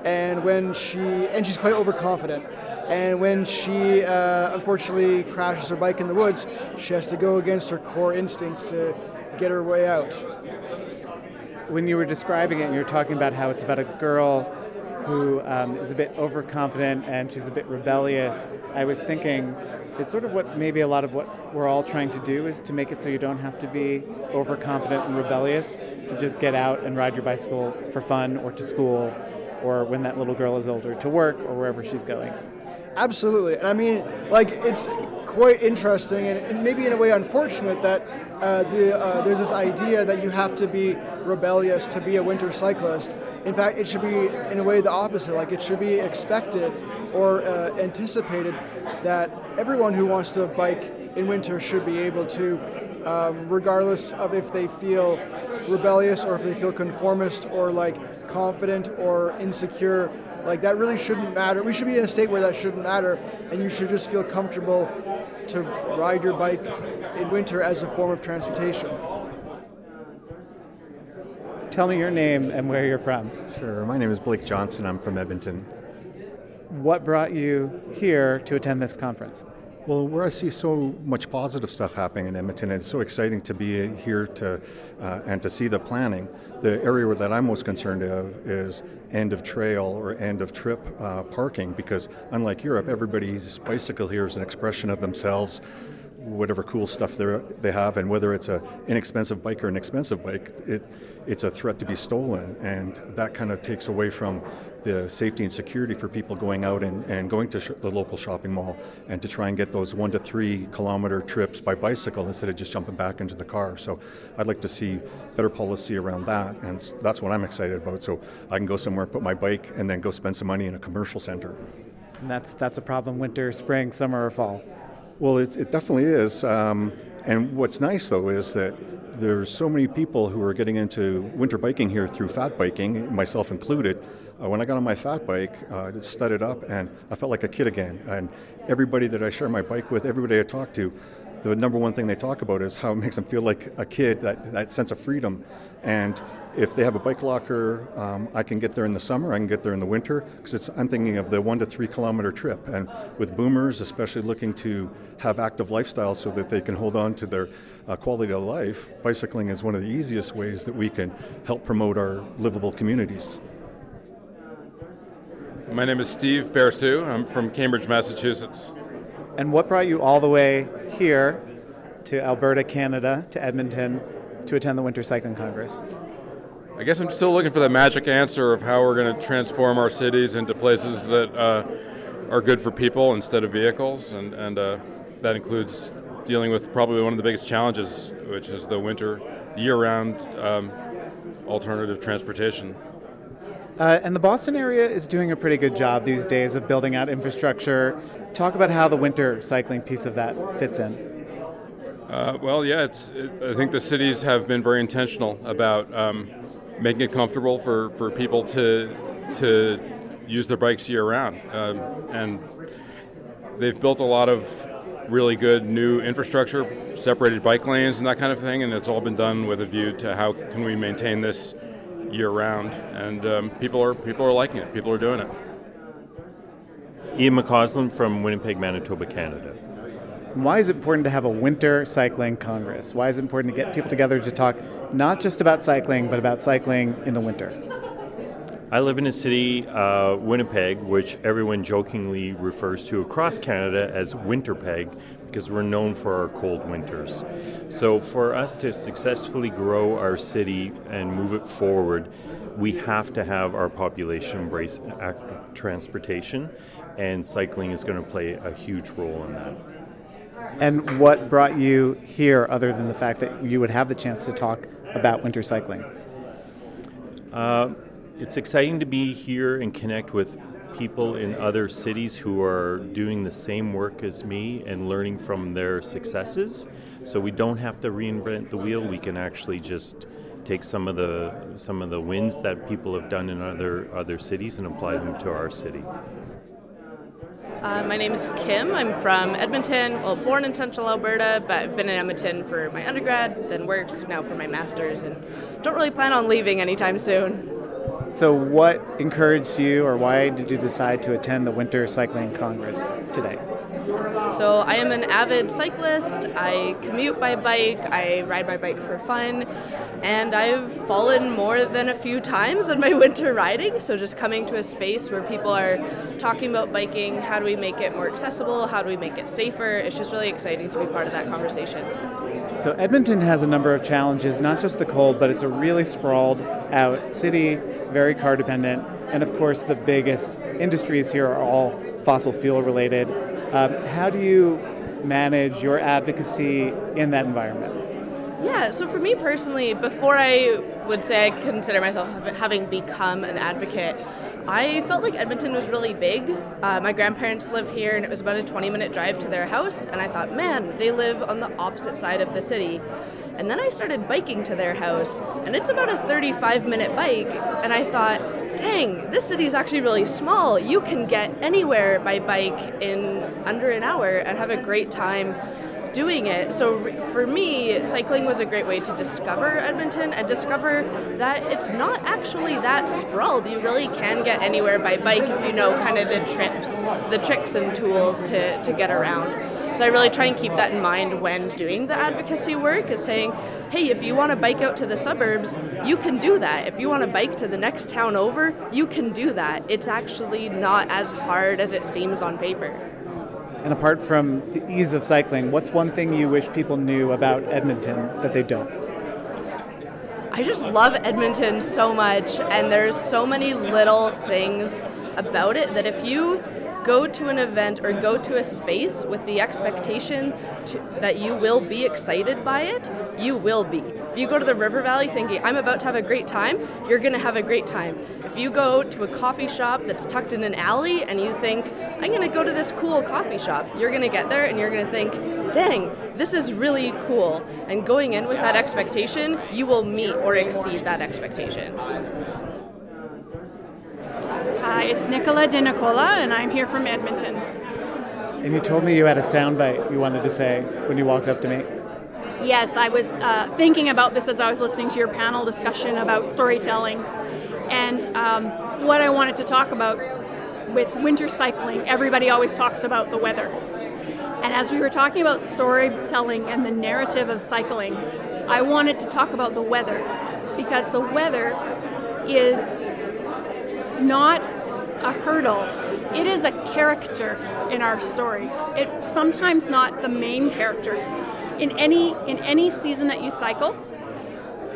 S16: and she's quite overconfident. And when she unfortunately crashes her bike in the woods, she has to go against her core instincts to get her way out.
S2: When you were describing it, you were talking about how it's about a girl who is a bit overconfident and she's a bit rebellious, I was thinking it's sort of what maybe a lot of what we're all trying to do is to make it so you don't have to be overconfident and rebellious, to just get out and ride your bicycle for fun or to school or when that little girl is older to work or wherever she's going.
S16: Absolutely. And I mean, like, it's quite interesting and maybe in a way unfortunate that there's this idea that you have to be rebellious to be a winter cyclist. In fact, it should be in a way the opposite. Like, it should be expected or anticipated that everyone who wants to bike in winter should be able to, regardless of if they feel rebellious or if they feel conformist or like confident or insecure. Like, that really shouldn't matter. We should be in a state where that shouldn't matter, and you should just feel comfortable to ride your bike in winter as a form of transportation.
S2: Tell me your name and where you're from.
S17: Sure. My name is Blake Johnson. I'm from Edmonton.
S2: What brought you here to attend this conference?
S17: Well, where I see so much positive stuff happening in Edmonton, it's so exciting to be here to and to see the planning. The area that I'm most concerned of is end of trail or end of trip parking, because unlike Europe, everybody's bicycle here is an expression of themselves, whatever cool stuff they have, and whether it's an inexpensive bike or an expensive bike, it's a threat to be stolen, and that kind of takes away from the safety and security for people going out and going to the local shopping mall and to try and get those 1 to 3 kilometer trips by bicycle instead of just jumping back into the car. So I'd like to see better policy around that, and that's what I'm excited about. So I can go somewhere, put my bike, and then go spend some money in a commercial center.
S2: And that's a problem winter, spring, summer, or fall.
S17: Well, it definitely is. And what's nice, though, is that there's so many people who are getting into winter biking here through fat biking, myself included. When I got on my fat bike, it studded up, and I felt like a kid again. And everybody that I share my bike with, everybody I talk to, the number one thing they talk about is how it makes them feel like a kid, that sense of freedom. And if they have a bike locker, I can get there in the summer, I can get there in the winter, because I'm thinking of the 1 to 3 kilometer trip. And with boomers, especially looking to have active lifestyles so that they can hold on to their quality of life, bicycling is one of the easiest ways that we can help promote our livable communities.
S18: My name is Steve Bersu. I'm from Cambridge, Massachusetts.
S2: And what brought you all the way here to Alberta, Canada, to Edmonton, to attend the Winter Cycling Congress?
S18: I guess I'm still looking for the magic answer of how we're going to transform our cities into places that are good for people instead of vehicles, and that includes dealing with probably one of the biggest challenges, which is the winter, year-round alternative transportation.
S2: And the Boston area is doing a pretty good job these days of building out infrastructure. Talk about how the winter cycling piece of that fits in.
S18: I think the cities have been very intentional about making it comfortable for people to use their bikes year-round. And they've built a lot of really good new infrastructure, separated bike lanes and that kind of thing, and it's all been done with a view to how can we maintain this year-round, and people are liking it. People are doing it.
S19: Ian McCausland from Winnipeg, Manitoba, Canada.
S2: Why is it important to have a winter cycling congress? Why is it important to get people together to talk not just about cycling, but about cycling in the winter?
S19: I live in a city, Winnipeg, which everyone jokingly refers to across Canada as Winterpeg, because we're known for our cold winters. So for us to successfully grow our city and move it forward, we have to have our population embrace active transportation, and cycling is going to play a huge role in that.
S2: And what brought you here other than the fact that you would have the chance to talk about winter cycling?
S19: It's exciting to be here and connect with people in other cities who are doing the same work as me and learning from their successes. So we don't have to reinvent the wheel. We can actually just take some of the wins that people have done in other cities and apply them to our city.
S20: My name is Kim. I'm from Edmonton, born in central Alberta, but I've been in Edmonton for my undergrad, then work now for my master's, and don't really plan on leaving anytime soon.
S2: So what encouraged you, or why did you decide to attend the Winter Cycling Congress today?
S20: So I am an avid cyclist. I commute by bike. I ride my bike for fun. And I've fallen more than a few times in my winter riding. So just coming to a space where people are talking about biking, how do we make it more accessible? How do we make it safer? It's just really exciting to be part of that conversation.
S2: So Edmonton has a number of challenges, not just the cold, but it's a really sprawled out city, very car dependent. And of course, the biggest industries here are all fossil fuel related. How do you manage your advocacy in that environment?
S20: Yeah, so for me personally, before I would say I consider myself having become an advocate, I felt like Edmonton was really big. My grandparents live here, and it was about a 20-minute drive to their house, and I thought, man, they live on the opposite side of the city. And then I started biking to their house, and it's about a 35-minute bike, and I thought, dang, this city is actually really small. You can get anywhere by bike in under an hour and have a great time doing it. So for me, cycling was a great way to discover Edmonton and discover that it's not actually that sprawled. You really can get anywhere by bike if you know kind of the tricks and tools to get around. So I really try and keep that in mind when doing the advocacy work, is saying, hey, if you want to bike out to the suburbs, you can do that. If you want to bike to the next town over, you can do that. It's actually not as hard as it seems on paper.
S2: And apart from the ease of cycling, what's one thing you wish people knew about Edmonton that they don't?
S20: I just love Edmonton so much, and there's so many little things about it that if you go to an event or go to a space with the expectation that you will be excited by it, you will be. If you go to the River Valley thinking, I'm about to have a great time, you're going to have a great time. If you go to a coffee shop that's tucked in an alley and you think, I'm going to go to this cool coffee shop, you're going to get there and you're going to think, dang, this is really cool. And going in with that expectation, you will meet or exceed that expectation.
S21: It's Nicola Di Nicola, and I'm here from Edmonton.
S2: And you told me you had a soundbite you wanted to say when you walked up to me.
S21: Yes, I was thinking about this as I was listening to your panel discussion about storytelling. And what I wanted to talk about with winter cycling, everybody always talks about the weather. And as we were talking about storytelling and the narrative of cycling, I wanted to talk about the weather, because the weather is not a hurdle. It is a character in our story. It's sometimes not the main character. In any season that you cycle,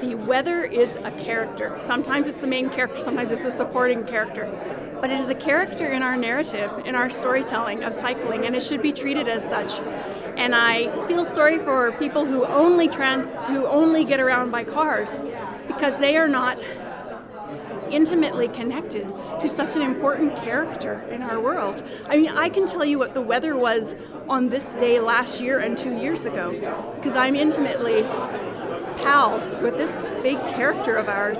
S21: the weather is a character. Sometimes it's the main character, sometimes it's a supporting character. But it is a character in our narrative, in our storytelling of cycling, and it should be treated as such. And I feel sorry for people who only get around by cars, because they are not intimately connected to such an important character in our world. I mean, I can tell you what the weather was on this day last year and 2 years ago, because I'm intimately pals with this big character of ours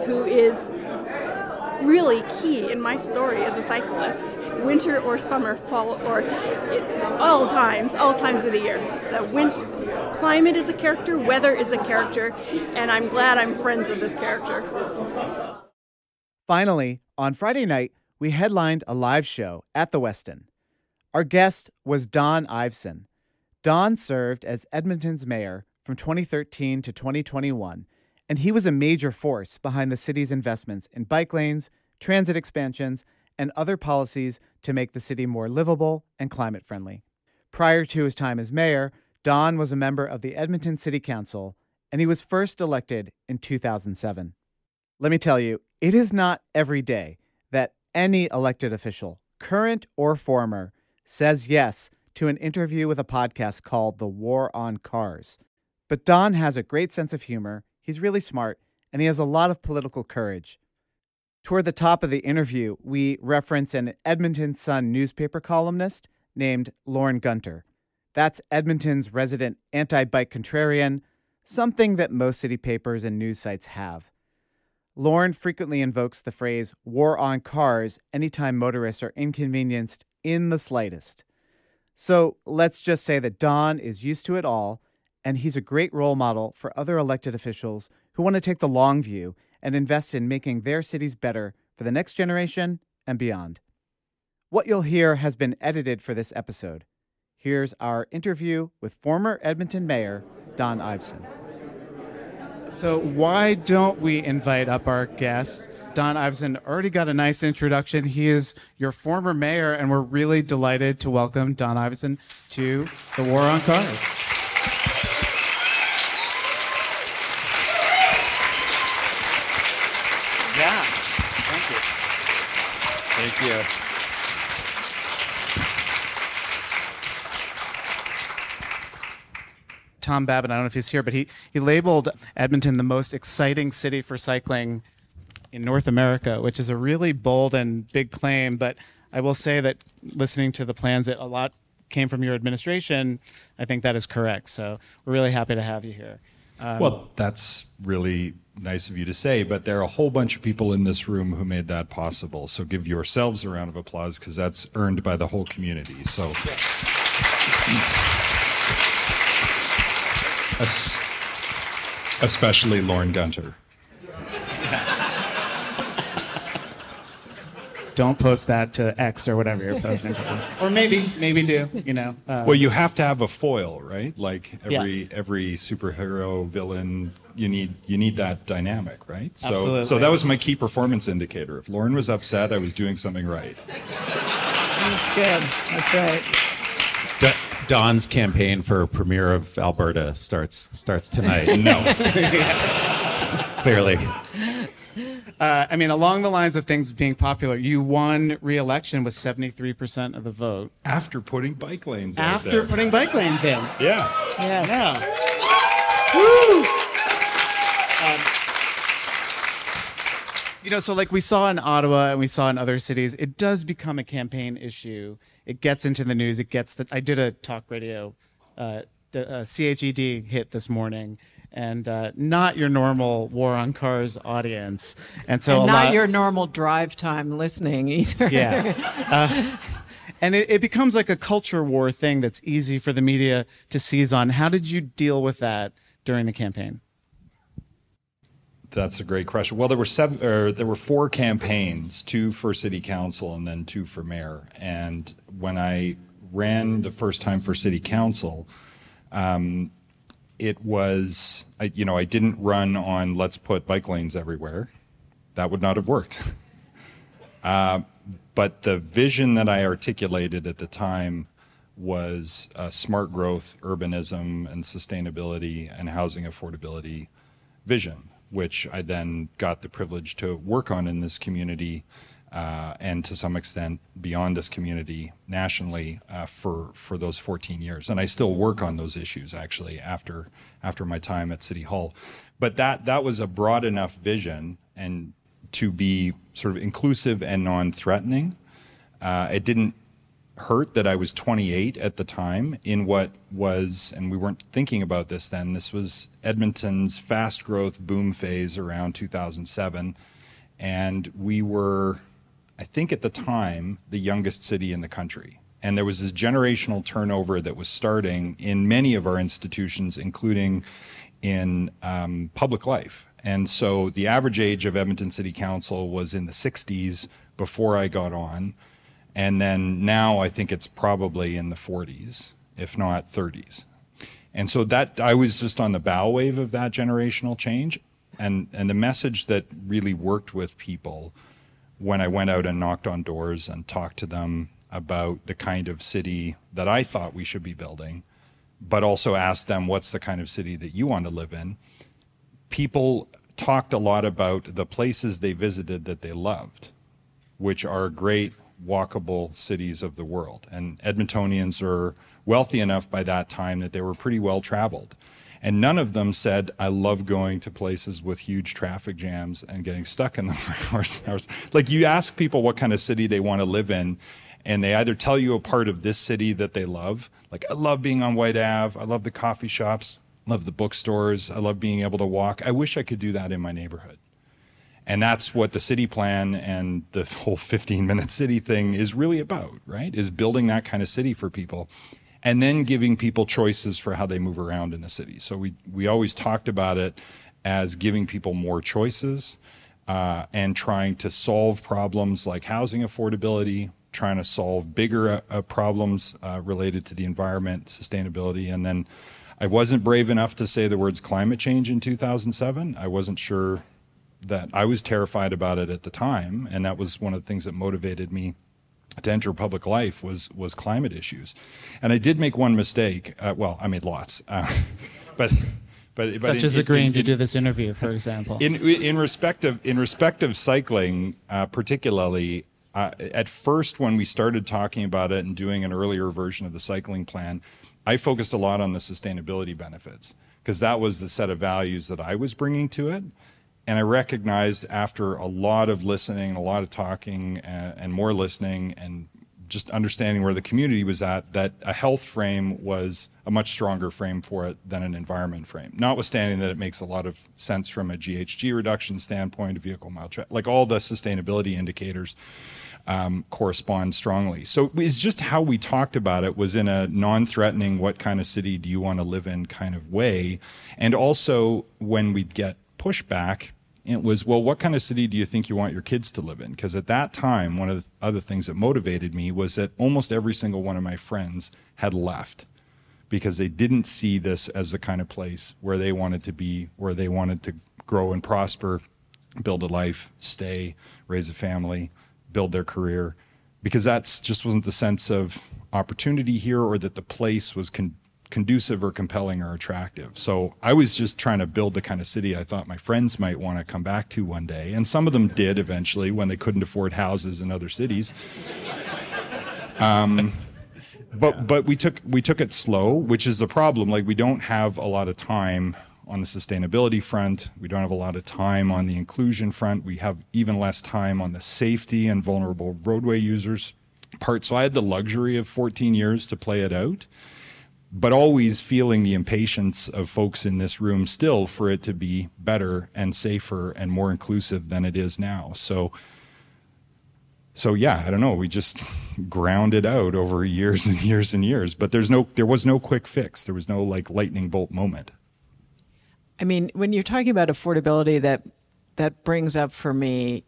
S21: who is really key in my story as a cyclist, winter or summer, fall, or all times of the year. The climate is a character, weather is a character, and I'm glad I'm friends with this character.
S2: Finally, on Friday night, we headlined a live show at the Westin. Our guest was Don Iveson. Don served as Edmonton's mayor from 2013 to 2021, and he was a major force behind the city's investments in bike lanes, transit expansions, and other policies to make the city more livable and climate-friendly. Prior to his time as mayor, Don was a member of the Edmonton City Council, and he was first elected in 2007. Let me tell you, it is not every day that any elected official, current or former, says yes to an interview with a podcast called The War on Cars. But Don has a great sense of humor, he's really smart, and he has a lot of political courage. Toward the top of the interview, we reference an Edmonton Sun newspaper columnist named Lauren Gunter. That's Edmonton's resident anti-bike contrarian, something that most city papers and news sites have. Lauren frequently invokes the phrase war on cars anytime motorists are inconvenienced in the slightest. So let's just say that Don is used to it all, and he's a great role model for other elected officials who want to take the long view and invest in making their cities better for the next generation and beyond. What you'll hear has been edited for this episode. Here's our interview with former Edmonton Mayor Don Iveson. So why don't we invite up our guest? Don Iveson already got a nice introduction. He is your former mayor, and we're really delighted to welcome Don Iveson to the War on Cars. Yeah, thank you.
S10: Thank you.
S2: Tom Babbitt, I don't know if he's here, but he labeled Edmonton the most exciting city for cycling in North America, which is a really bold and big claim. But I will say that listening to the plans that a lot came from your administration, I think that is correct. So we're really happy to have you here.
S1: Well, that's really nice of you to say, but there are a whole bunch of people in this room who made that possible. So give yourselves a round of applause, because that's earned by the whole community. So. Especially Lauren Gunter.
S2: Don't post that to X or whatever you're posting to. Or maybe do, you know.
S1: Well, you have to have a foil, right? Like every superhero villain, you need that dynamic, right?
S2: Absolutely.
S1: So that was my key performance indicator. If Lauren was upset, I was doing something right.
S3: That's good. That's right.
S22: Don's campaign for Premier of Alberta starts tonight.
S1: No.
S22: Clearly.
S2: I mean, along the lines of things being popular, you won re-election with 73% of the vote.
S1: After putting bike lanes in.
S2: After putting bike lanes in.
S1: Yeah.
S3: Yes.
S2: Yeah. Woo! You know, so like we saw in Ottawa and we saw in other cities, it does become a campaign issue. It gets into the news. I did a talk radio, CHED hit this morning, and not your normal War on Cars audience. And so
S3: not your normal drive time listening either.
S2: Yeah. And it becomes like a culture war thing that's easy for the media to seize on. How did you deal with that during the campaign?
S1: That's a great question. Well, there were 4 campaigns, 2 for city council and then 2 for mayor. And when I ran the first time for city council, it was, I didn't run on let's put bike lanes everywhere. That would not have worked. But the vision that I articulated at the time was smart growth, urbanism, and sustainability and housing affordability vision, which I then got the privilege to work on in this community and to some extent beyond this community nationally for those 14 years. And I still work on those issues actually after my time at City Hall. But that was a broad enough vision and to be sort of inclusive and non-threatening. It didn't hurt that I was 28 at the time in what was, and we weren't thinking about this then, this was Edmonton's fast growth boom phase around 2007. And we were, I think at the time, the youngest city in the country. And there was this generational turnover that was starting in many of our institutions, including in public life. And so the average age of Edmonton City Council was in the 60s before I got on. And then now I think it's probably in the 40s, if not 30s. And so that I was just on the bow wave of that generational change. And the message that really worked with people when I went out and knocked on doors and talked to them about the kind of city that I thought we should be building, but also asked them, what's the kind of city that you want to live in? People talked a lot about the places they visited that they loved, which are great walkable cities of the world. And Edmontonians are wealthy enough by that time that they were pretty well traveled. And none of them said, I love going to places with huge traffic jams and getting stuck in them for hours and hours. Like you ask people what kind of city they want to live in, and they either tell you a part of this city that they love, like I love being on White Ave, I love the coffee shops, I love the bookstores, I love being able to walk. I wish I could do that in my neighborhood. And that's what the city plan and the whole 15-minute city thing is really about, right? Is building that kind of city for people and then giving people choices for how they move around in the city. So we always talked about it as giving people more choices and trying to solve problems like housing affordability, trying to solve bigger problems related to the environment, sustainability. And then I wasn't brave enough to say the words climate change in 2007. I wasn't sure that I was terrified about it at the time. And that was one of the things that motivated me to enter public life was climate issues. And I did make one mistake. Well, I made lots, but
S2: such as agreeing to do this interview, for example.
S1: In respect of cycling, particularly, at first when we started talking about it and doing an earlier version of the cycling plan, I focused a lot on the sustainability benefits because that was the set of values that I was bringing to it. And I recognized after a lot of listening, a lot of talking, and more listening, and just understanding where the community was at, that a health frame was a much stronger frame for it than an environment frame. Notwithstanding that it makes a lot of sense from a GHG reduction standpoint, vehicle mile traffic, like all the sustainability indicators correspond strongly. So it's just how we talked about it was in a non-threatening, what kind of city do you want to live in kind of way. And also when we'd get pushback, it was, well, what kind of city do you think you want your kids to live in? Because at that time, one of the other things that motivated me was that almost every single one of my friends had left because they didn't see this as the kind of place where they wanted to be, where they wanted to grow and prosper, build a life, stay, raise a family, build their career, because that's just wasn't the sense of opportunity here, or that the place was conducive or compelling or attractive. So I was just trying to build the kind of city I thought my friends might want to come back to one day. And some of them did eventually when they couldn't afford houses in other cities. But we took it slow, which is the problem. Like, we don't have a lot of time on the sustainability front. We don't have a lot of time on the inclusion front. We have even less time on the safety and vulnerable roadway users part. So I had the luxury of 14 years to play it out, but always feeling the impatience of folks in this room still for it to be better and safer and more inclusive than it is now. So yeah, I don't know. We just ground it out over years and years and years, but there was no quick fix. There was no like lightning bolt moment.
S3: I mean, when you're talking about affordability, that brings up for me,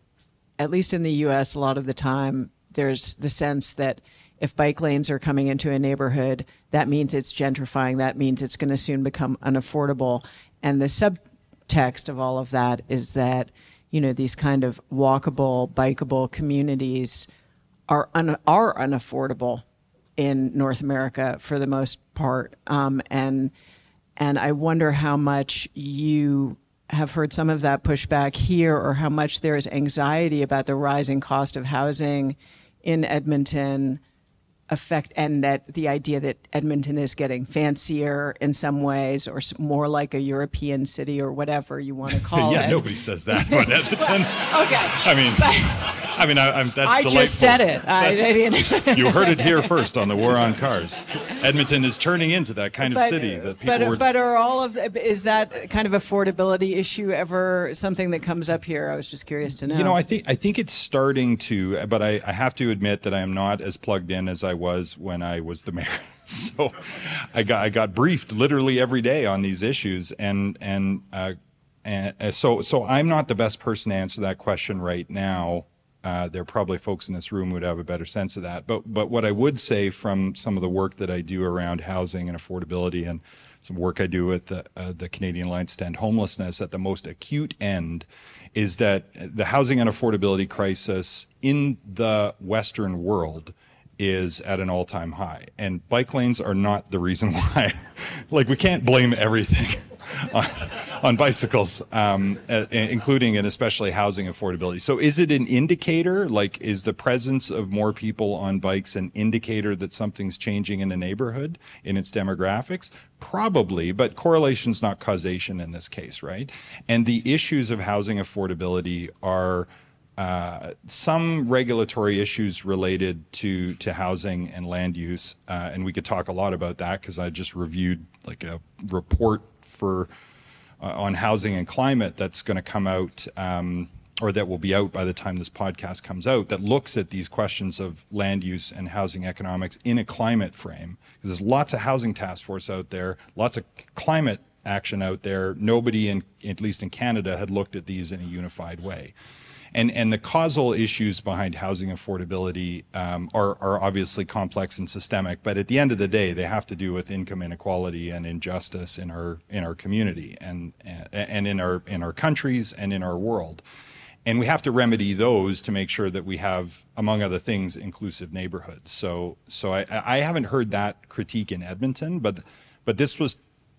S3: at least in the U.S., a lot of the time, there's the sense that if bike lanes are coming into a neighborhood, that means it's gentrifying. That means it's going to soon become unaffordable. And the subtext of all of that is that, you know, these kind of walkable, bikeable communities are unaffordable in North America for the most part. And I wonder how much you have heard some of that pushback here, or how much there is anxiety about the rising cost of housing in Edmonton and that the idea that Edmonton is getting fancier in some ways, or more like a European city, or whatever you want to call it.
S1: Yeah, nobody says that about Edmonton.
S3: Okay.
S1: That's
S3: I
S1: delightful.
S3: just said it.
S1: You heard it here first on the War on Cars. Edmonton is turning into that kind of city that people
S3: but are all of is that kind of affordability issue ever something that comes up here? I was just curious to know.
S1: You know, I think it's starting to, but I have to admit that I am not as plugged in as I was when I was the mayor. So I got briefed literally every day on these issues, and so I'm not the best person to answer that question right now. There are probably folks in this room who would have a better sense of that. But what I would say from some of the work that I do around housing and affordability, and some work I do at the Canadian Alliance to End Homelessness at the most acute end, is that the housing and affordability crisis in the Western world is at an all-time high. And bike lanes are not the reason why. Like, we can't blame everything on bicycles, including and especially housing affordability. So is it an indicator? Like, is the presence of more people on bikes an indicator that something's changing in a neighborhood, in its demographics? Probably, but correlation's not causation in this case, right? And the issues of housing affordability are some regulatory issues related to housing and land use, and we could talk a lot about that because I just reviewed like a report on housing and climate that's going to come out, or that will be out by the time this podcast comes out, that looks at these questions of land use and housing economics in a climate frame. There's lots of housing task force out there, lots of climate action out there. Nobody, at least in Canada, had looked at these in a unified way. And the causal issues behind housing affordability are obviously complex and systemic, but at the end of the day, they have to do with income inequality and injustice in our community and in our countries and in our world. And we have to remedy those to make sure that we have, among other things, inclusive neighborhoods. So I haven't heard that critique in Edmonton, but this was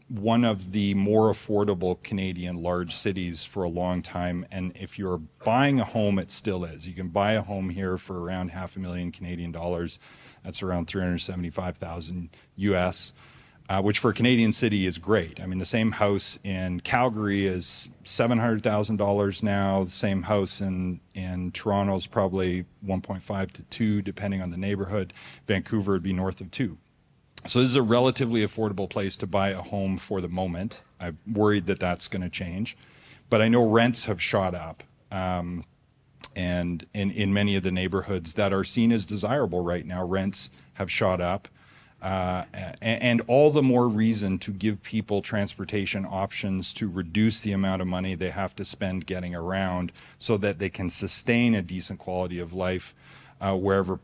S1: one of the more affordable Canadian large cities for a long time. And if you're buying a home, it still is. You can buy a home here for around $500,000 Canadian dollars. That's around $375,000 US. Which for a Canadian city is great. I mean, the same house in Calgary is $700,000 now. The same house in Toronto is probably 1.5 to 2, depending on the neighborhood. Vancouver would be north of 2. So this is a relatively affordable place to buy a home for the moment. I'm worried that that's going to change. But I know rents have shot up. And in many of the neighborhoods that are seen as desirable right now, rents have shot up. And all the more reason to give people transportation options to reduce the amount of money they have to spend getting around so that they can sustain a decent quality of life whatever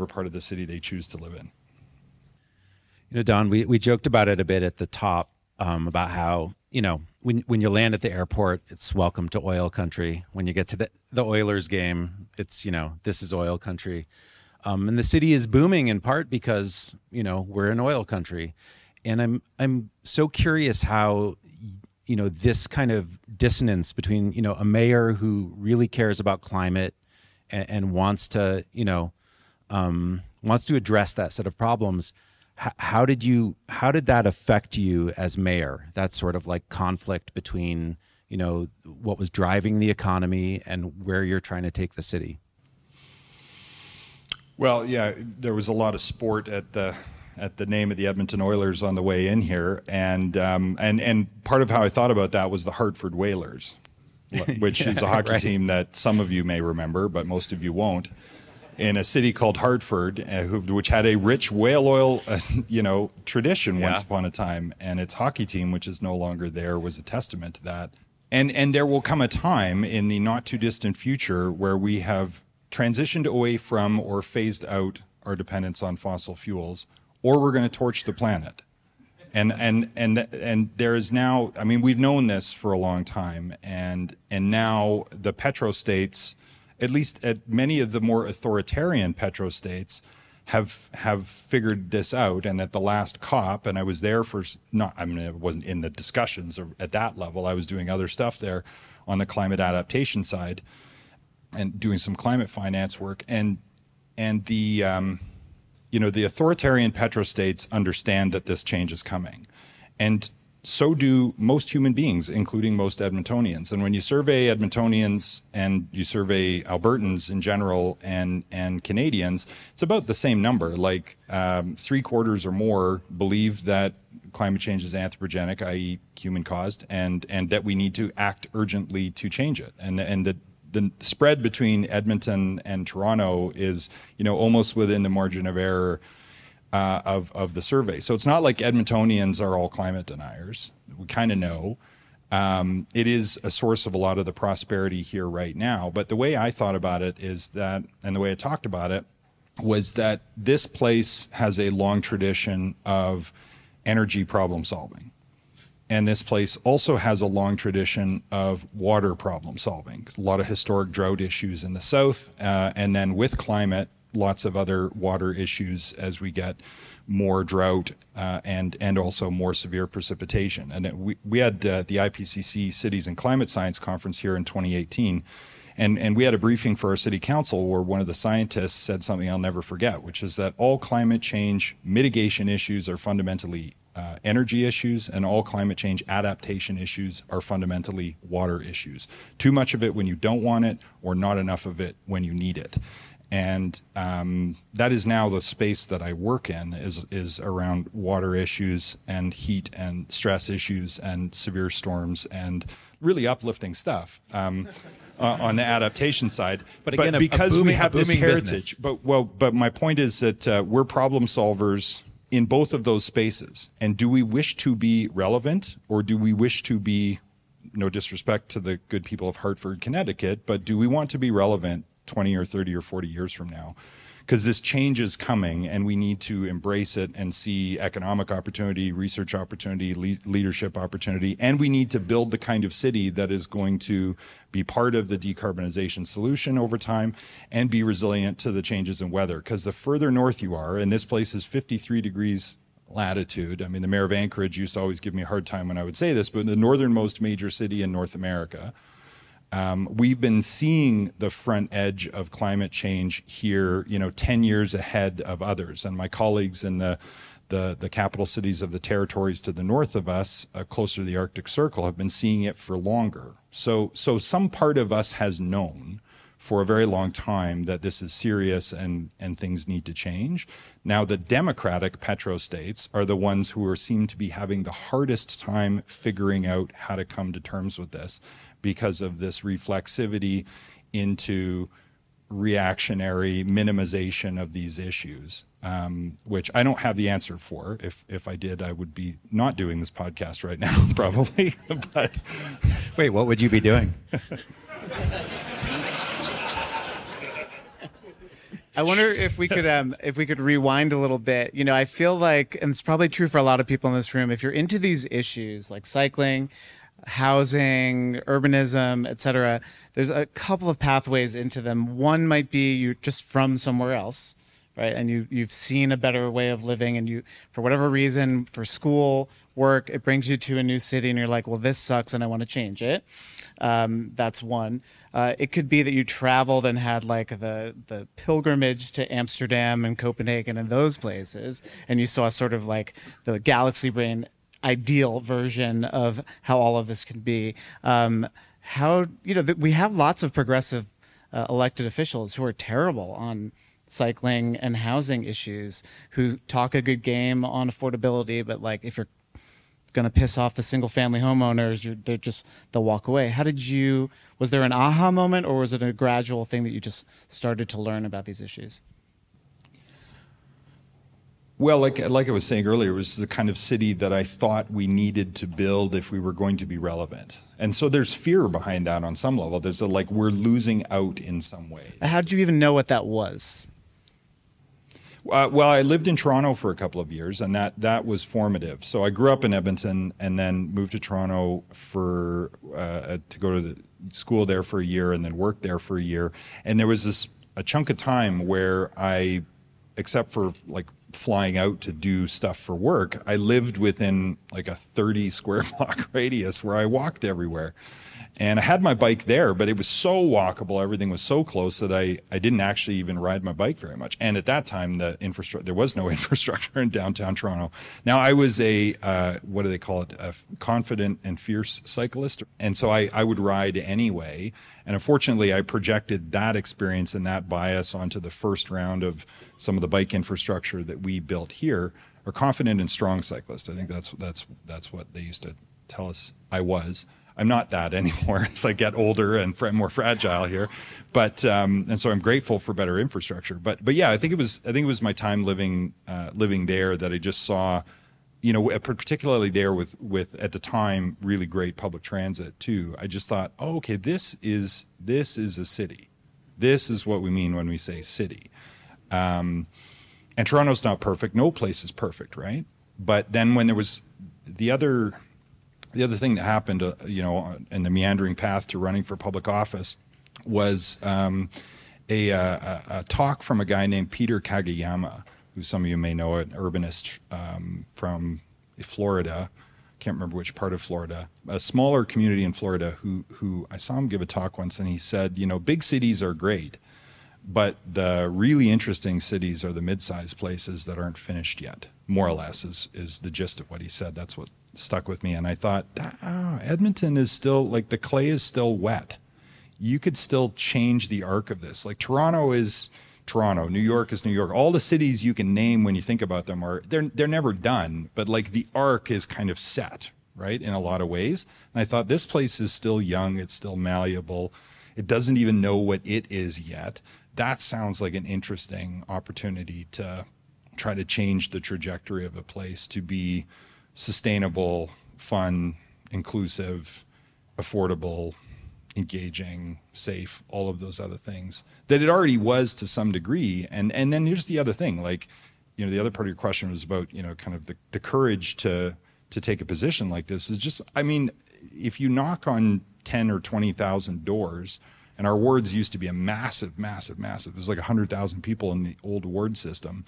S1: part of the city they choose to live in.
S22: You know, Don, we joked about it a bit at the top about how, you know, when you land at the airport, it's welcome to oil country. When you get to the Oilers game, it's, you know, this is oil country. And the city is booming in part because, you know, we're an oil country. And I'm so curious how, you know, this kind of dissonance between, you know, a mayor who really cares about climate and wants to, you know, wants to address that set of problems. How did that affect you as mayor? That sort of like conflict between, you know, what was driving the economy and where you're trying to take the city?
S1: Well, yeah, there was a lot of sport at the name of the Edmonton Oilers on the way in here, and part of how I thought about that was the Hartford Whalers, which is a hockey team that some of you may remember, but most of you won't. In a city called Hartford, which had a rich whale oil, tradition once upon a time, and its hockey team, which is no longer there, was a testament to that. And there will come a time in the not too distant future where we have transitioned away from or phased out our dependence on fossil fuels, or we're going to torch the planet. And there is now, I mean, we've known this for a long time, and now the petrostates, at least at many of the more authoritarian petrostates, have figured this out. And at the last COP, and I was there for I wasn't in the discussions at that level. I was doing other stuff there on the climate adaptation side and doing some climate finance work. And the the authoritarian petrostates understand that this change is coming, and so do most human beings, including most Edmontonians. And when you survey Edmontonians and you survey Albertans in general and Canadians, it's about the same number. Like 3/4 or more believe that climate change is anthropogenic, i.e. human caused, and that we need to act urgently to change it. And the spread between Edmonton and Toronto is, almost within the margin of error of the survey. So it's not like Edmontonians are all climate deniers. We kind of know. It is a source of a lot of the prosperity here right now. But the way I thought about it is that, and the way I talked about it, was that this place has a long tradition of energy problem solving. And this place also has a long tradition of water problem solving. A lot of historic drought issues in the south, and then with climate, lots of other water issues as we get more drought and also more severe precipitation. And we had the IPCC Cities and Climate Science Conference here in 2018, and we had a briefing for our city council where one of the scientists said something I'll never forget, which is that all climate change mitigation issues are fundamentally energy issues, and all climate change adaptation issues are fundamentally water issues. Too much of it when you don't want it, or not enough of it when you need it. And that is now the space that I work in, is around water issues and heat and stress issues and severe storms and really uplifting stuff on the adaptation side.
S22: But again,
S1: because we have this
S22: business.
S1: heritage, but my point is that we're problem solvers in both of those spaces. And do we wish to be relevant, or do we wish to be no disrespect to the good people of Hartford, Connecticut, but do we want to be relevant 20 or 30 or 40 years from now? Because this change is coming, and we need to embrace it and see economic opportunity, research opportunity, leadership opportunity, and we need to build the kind of city that is going to be part of the decarbonization solution over time and be resilient to the changes in weather. Because the further north you are, and this place is 53 degrees latitude. I mean, the mayor of Anchorage used to always give me a hard time when I would say this, but the northernmost major city in North America, we've been seeing the front edge of climate change here, 10 years ahead of others. And my colleagues in the capital cities of the territories to the north of us, closer to the Arctic Circle, have been seeing it for longer. So some part of us has known for a very long time that this is serious and things need to change. Now, the democratic petrostates are the ones who seem to be having the hardest time figuring out how to come to terms with this, because of this reflexivity into reactionary minimization of these issues, which I don't have the answer for. If I did, I would be not doing this podcast right now, probably. But
S22: wait, what would you be doing?
S2: I wonder if we could rewind a little bit. I feel like, and it's probably true for a lot of people in this room, if you're into these issues like cycling, housing, urbanism, etc., there's a couple of pathways into them. One might be you're just from somewhere else, right? And you've seen a better way of living, and you, for whatever reason, for school, work, it brings you to a new city, and you're like, well, this sucks, and I want to change it. That's one. It could be that you traveled and had like the pilgrimage to Amsterdam and Copenhagen and those places, and you saw sort of like the galaxy brain ideal version of how all of this can be. We have lots of progressive elected officials who are terrible on cycling and housing issues, who talk a good game on affordability, but like if you're going to piss off the single family homeowners, they'll walk away. Was there an aha moment, or was it a gradual thing that you just started to learn about these issues?
S1: Well, like I was saying earlier, it was the kind of city that I thought we needed to build if we were going to be relevant. And so there's fear behind that on some level. There's we're losing out in some way.
S2: How did you even know what that was?
S1: Well, I lived in Toronto for a couple of years, and that was formative. So I grew up in Edmonton and then moved to Toronto to go to the school there for a year and then worked there for a year. And there was a chunk of time where I, except for like flying out to do stuff for work, I lived within like a 30 square block radius where I walked everywhere. And I had my bike there, but it was so walkable, everything was so close that I didn't actually even ride my bike very much. And at that time, there was no infrastructure in downtown Toronto. Now, I was what do they call it, a confident and fierce cyclist. And so I would ride anyway. And unfortunately, I projected that experience and that bias onto the first round of some of the bike infrastructure that we built here. Or confident and strong cyclist. I think that's what they used to tell us I was. I'm not that anymore as I get older and more fragile here, but and so I'm grateful for better infrastructure. But yeah, I think it was my time living there that I just saw, particularly there with at the time really great public transit too. I just thought, oh, okay, this is a city. This is what we mean when we say city. And Toronto's not perfect. No place is perfect, right? But then when there was the other thing that happened, in the meandering path to running for public office was a talk from a guy named Peter Kageyama, who some of you may know, an urbanist from Florida. Can't remember which part of Florida, a smaller community in Florida, who I saw him give a talk once, and he said, big cities are great, but the really interesting cities are the mid-sized places that aren't finished yet, more or less is the gist of what he said. That's what stuck with me. And I thought, Edmonton is still, like, the clay is still wet. You could still change the arc of this. Like, Toronto is Toronto, New York is New York. All the cities you can name when you think about them they're never done, but like the arc is kind of set, right, in a lot of ways. And I thought this place is still young, it's still malleable. It doesn't even know what it is yet. That sounds like an interesting opportunity to try to change the trajectory of a place to be sustainable, fun, inclusive, affordable, engaging, safe, all of those other things that it already was to some degree. And then here's the other thing, like, you know, the other part of your question was about, you know, kind of the courage to take a position like this is just, I mean, if you knock on 10 or 20,000 doors, and our wards used to be a massive, massive, massive, there's like 100,000 people in the old ward system.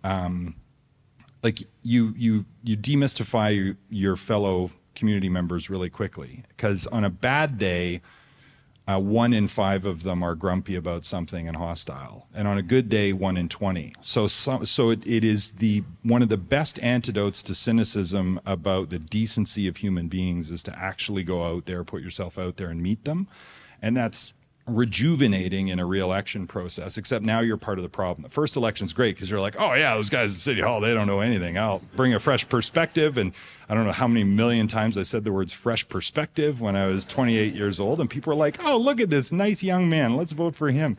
S1: Like you demystify your fellow community members really quickly, because on a bad day, 1 in 5 of them are grumpy about something and hostile, and on a good day, 1 in 20. So it is one of the best antidotes to cynicism about the decency of human beings is to actually go out there, put yourself out there, and meet them, and that's rejuvenating in a re-election process. Except now you're part of the problem. The first election's great because you're like, oh yeah, those guys at City Hall, they don't know anything. I'll bring a fresh perspective. And I don't know how many million times I said the words fresh perspective when I was 28 years old, and people were like, oh, look at this nice young man, let's vote for him.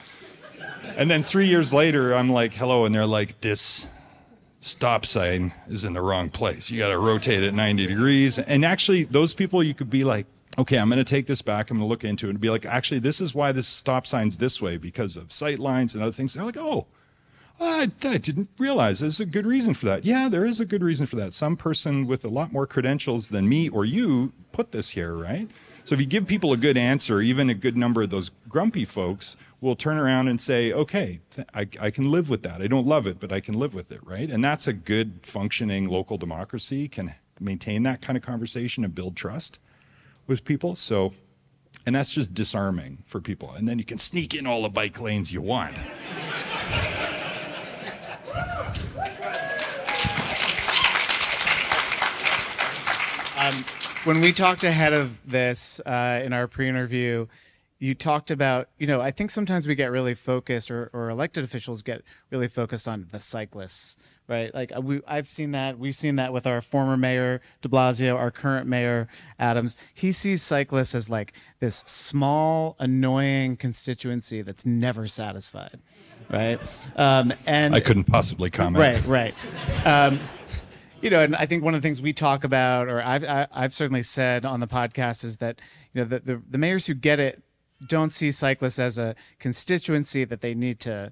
S1: And then 3 years later, I'm like, hello, and they're like, this stop sign is in the wrong place. You got to rotate it 90 degrees. And actually, those people, you could be like, okay, I'm going to take this back. I'm going to look into it and be like, actually, this is why this stop sign's this way because of sight lines and other things. They're like, oh, I didn't realize there's a good reason for that. Yeah, there is a good reason for that. Some person with a lot more credentials than me or you put this here, right? So if you give people a good answer, even a good number of those grumpy folks will turn around and say, okay, I can live with that. I don't love it, but I can live with it, right? And that's a good functioning local democracy, can maintain that kind of conversation and build trust with people. So, and that's just disarming for people. And then you can sneak in all the bike lanes you want.
S2: When we talked ahead of this in our pre-interview, you talked about, you know, I think sometimes we get really focused, or elected officials get really focused on the cyclists, right? Like I've seen that. We've seen that with our former mayor, de Blasio, our current mayor, Adams. He sees cyclists as like this small, annoying constituency that's never satisfied, right? And
S1: I couldn't possibly comment.
S2: Right. You know, and I think one of the things we talk about, or I've certainly said on the podcast, is that, you know, the mayors who get it don't see cyclists as a constituency that they need to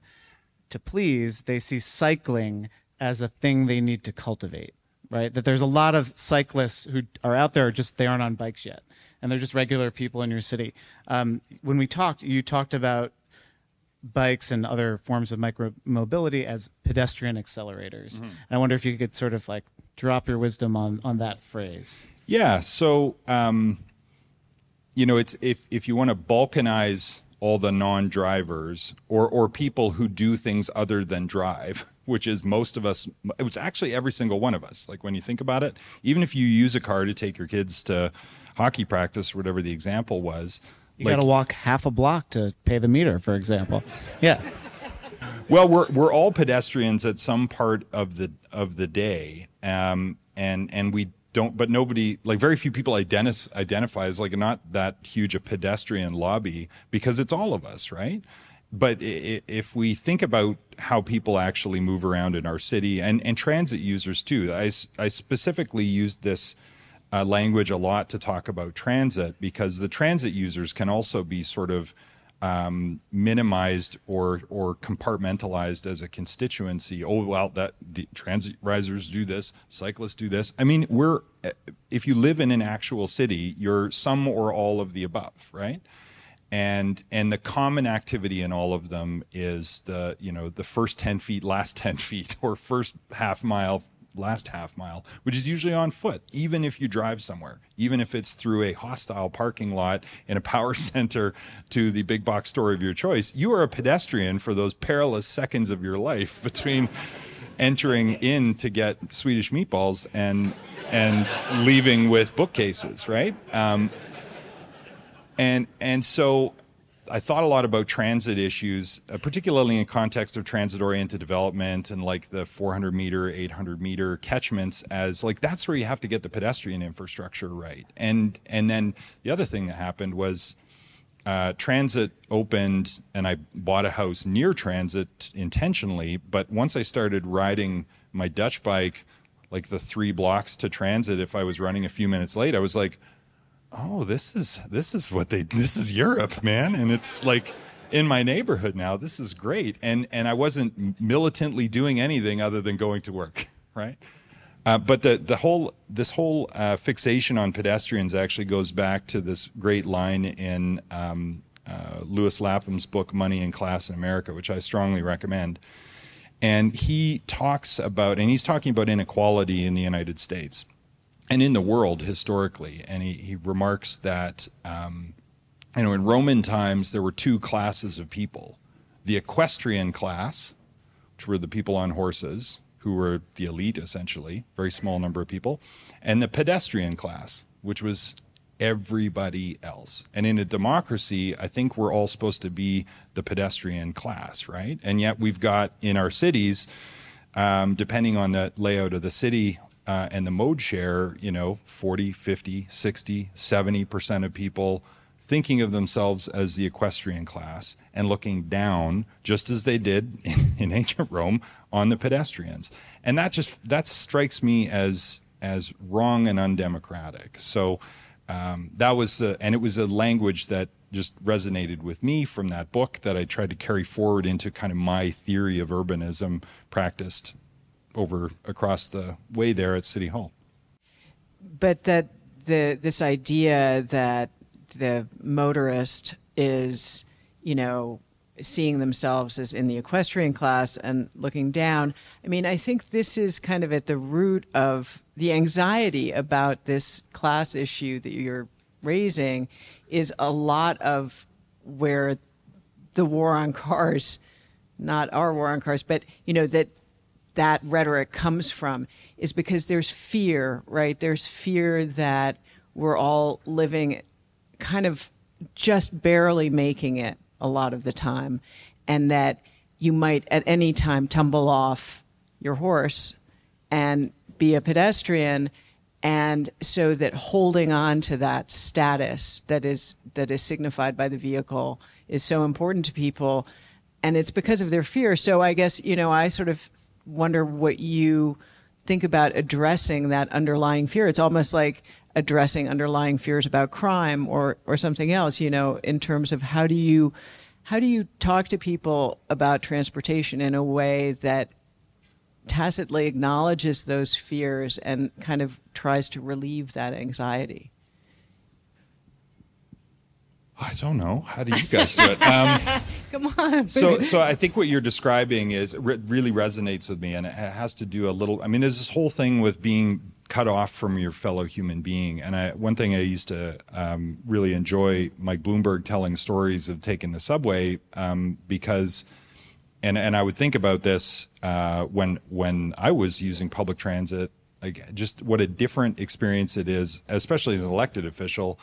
S2: please. They see cycling as a thing they need to cultivate, right? That there's a lot of cyclists who are out there, just they aren't on bikes yet, and they're just regular people in your city. When we talked, you talked about bikes and other forms of micromobility as pedestrian accelerators. Mm-hmm. And I wonder if you could sort of like drop your wisdom on that phrase.
S1: Yeah. So, you know, it's if you want to balkanize all the non-drivers or people who do things other than drive, which is most of us, it was actually every single one of us. Like when you think about it, even if you use a car to take your kids to hockey practice or whatever the example was,
S2: you got to walk half a block to pay the meter, for example. Yeah.
S1: Well, we're all pedestrians at some part of the day, and we don't. But nobody, like very few people, identify as like not that huge a pedestrian lobby because it's all of us, right? But if we think about how people actually move around in our city and transit users too, I specifically used this language a lot to talk about transit because the transit users can also be sort of minimized or compartmentalized as a constituency. Oh, well, that the transit risers do this, cyclists do this. I mean, if you live in an actual city, you're some or all of the above, right? And the common activity in all of them is the first 10 feet, last 10 feet, or first half mile, last half mile, which is usually on foot, even if you drive somewhere, even if it's through a hostile parking lot in a power center to the big box store of your choice. You are a pedestrian for those perilous seconds of your life between entering in to get Swedish meatballs and leaving with bookcases, right? And so I thought a lot about transit issues, particularly in context of transit-oriented development and like the 400-meter, 800-meter catchments as like that's where you have to get the pedestrian infrastructure right. And then the other thing that happened was transit opened and I bought a house near transit intentionally, but once I started riding my Dutch bike like the 3 blocks to transit, if I was running a few minutes late, I was like, oh, this is Europe, man. And it's like in my neighborhood now. This is great. And I wasn't militantly doing anything other than going to work, right? But this whole fixation on pedestrians actually goes back to this great line in Lewis Lapham's book, Money and Class in America, which I strongly recommend. And he talks about, and he's talking about inequality in the United States and in the world historically. And he remarks that, in Roman times, there were two classes of people: the equestrian class, which were the people on horses, who were the elite, essentially, very small number of people, and the pedestrian class, which was everybody else. And in a democracy, I think we're all supposed to be the pedestrian class, right? And yet we've got in our cities, depending on the layout of the city and the mode share, 40, 50, 60, 70% of people thinking of themselves as the equestrian class and looking down, just as they did in ancient Rome, on the pedestrians. And that strikes me as wrong and undemocratic. So and it was a language that just resonated with me from that book that I tried to carry forward into kind of my theory of urbanism practiced across the way there at City Hall.
S3: But that this idea that the motorist is, seeing themselves as in the equestrian class and looking down. I mean, I think this is kind of at the root of the anxiety about this class issue that you're raising, is a lot of where the war on cars, not our war on cars, but, that rhetoric comes from, is because there's fear, right? There's fear that we're all living kind of just barely making it a lot of the time, and that you might at any time tumble off your horse and be a pedestrian. And so that holding on to that status that is signified by the vehicle is so important to people, and it's because of their fear. So I guess, I sort of wonder what you think about addressing that underlying fear. It's almost like addressing underlying fears about crime or something else, in terms of how do you talk to people about transportation in a way that tacitly acknowledges those fears and kind of tries to relieve that anxiety?
S1: I don't know. How do you guys do it?
S3: Come on.
S1: So I think what you're describing really resonates with me, and it has to do a little. I mean, there's this whole thing with being cut off from your fellow human being, and one thing I used to really enjoy Mike Bloomberg telling stories of taking the subway because, and I would think about this when I was using public transit, like just what a different experience it is, especially as an elected official.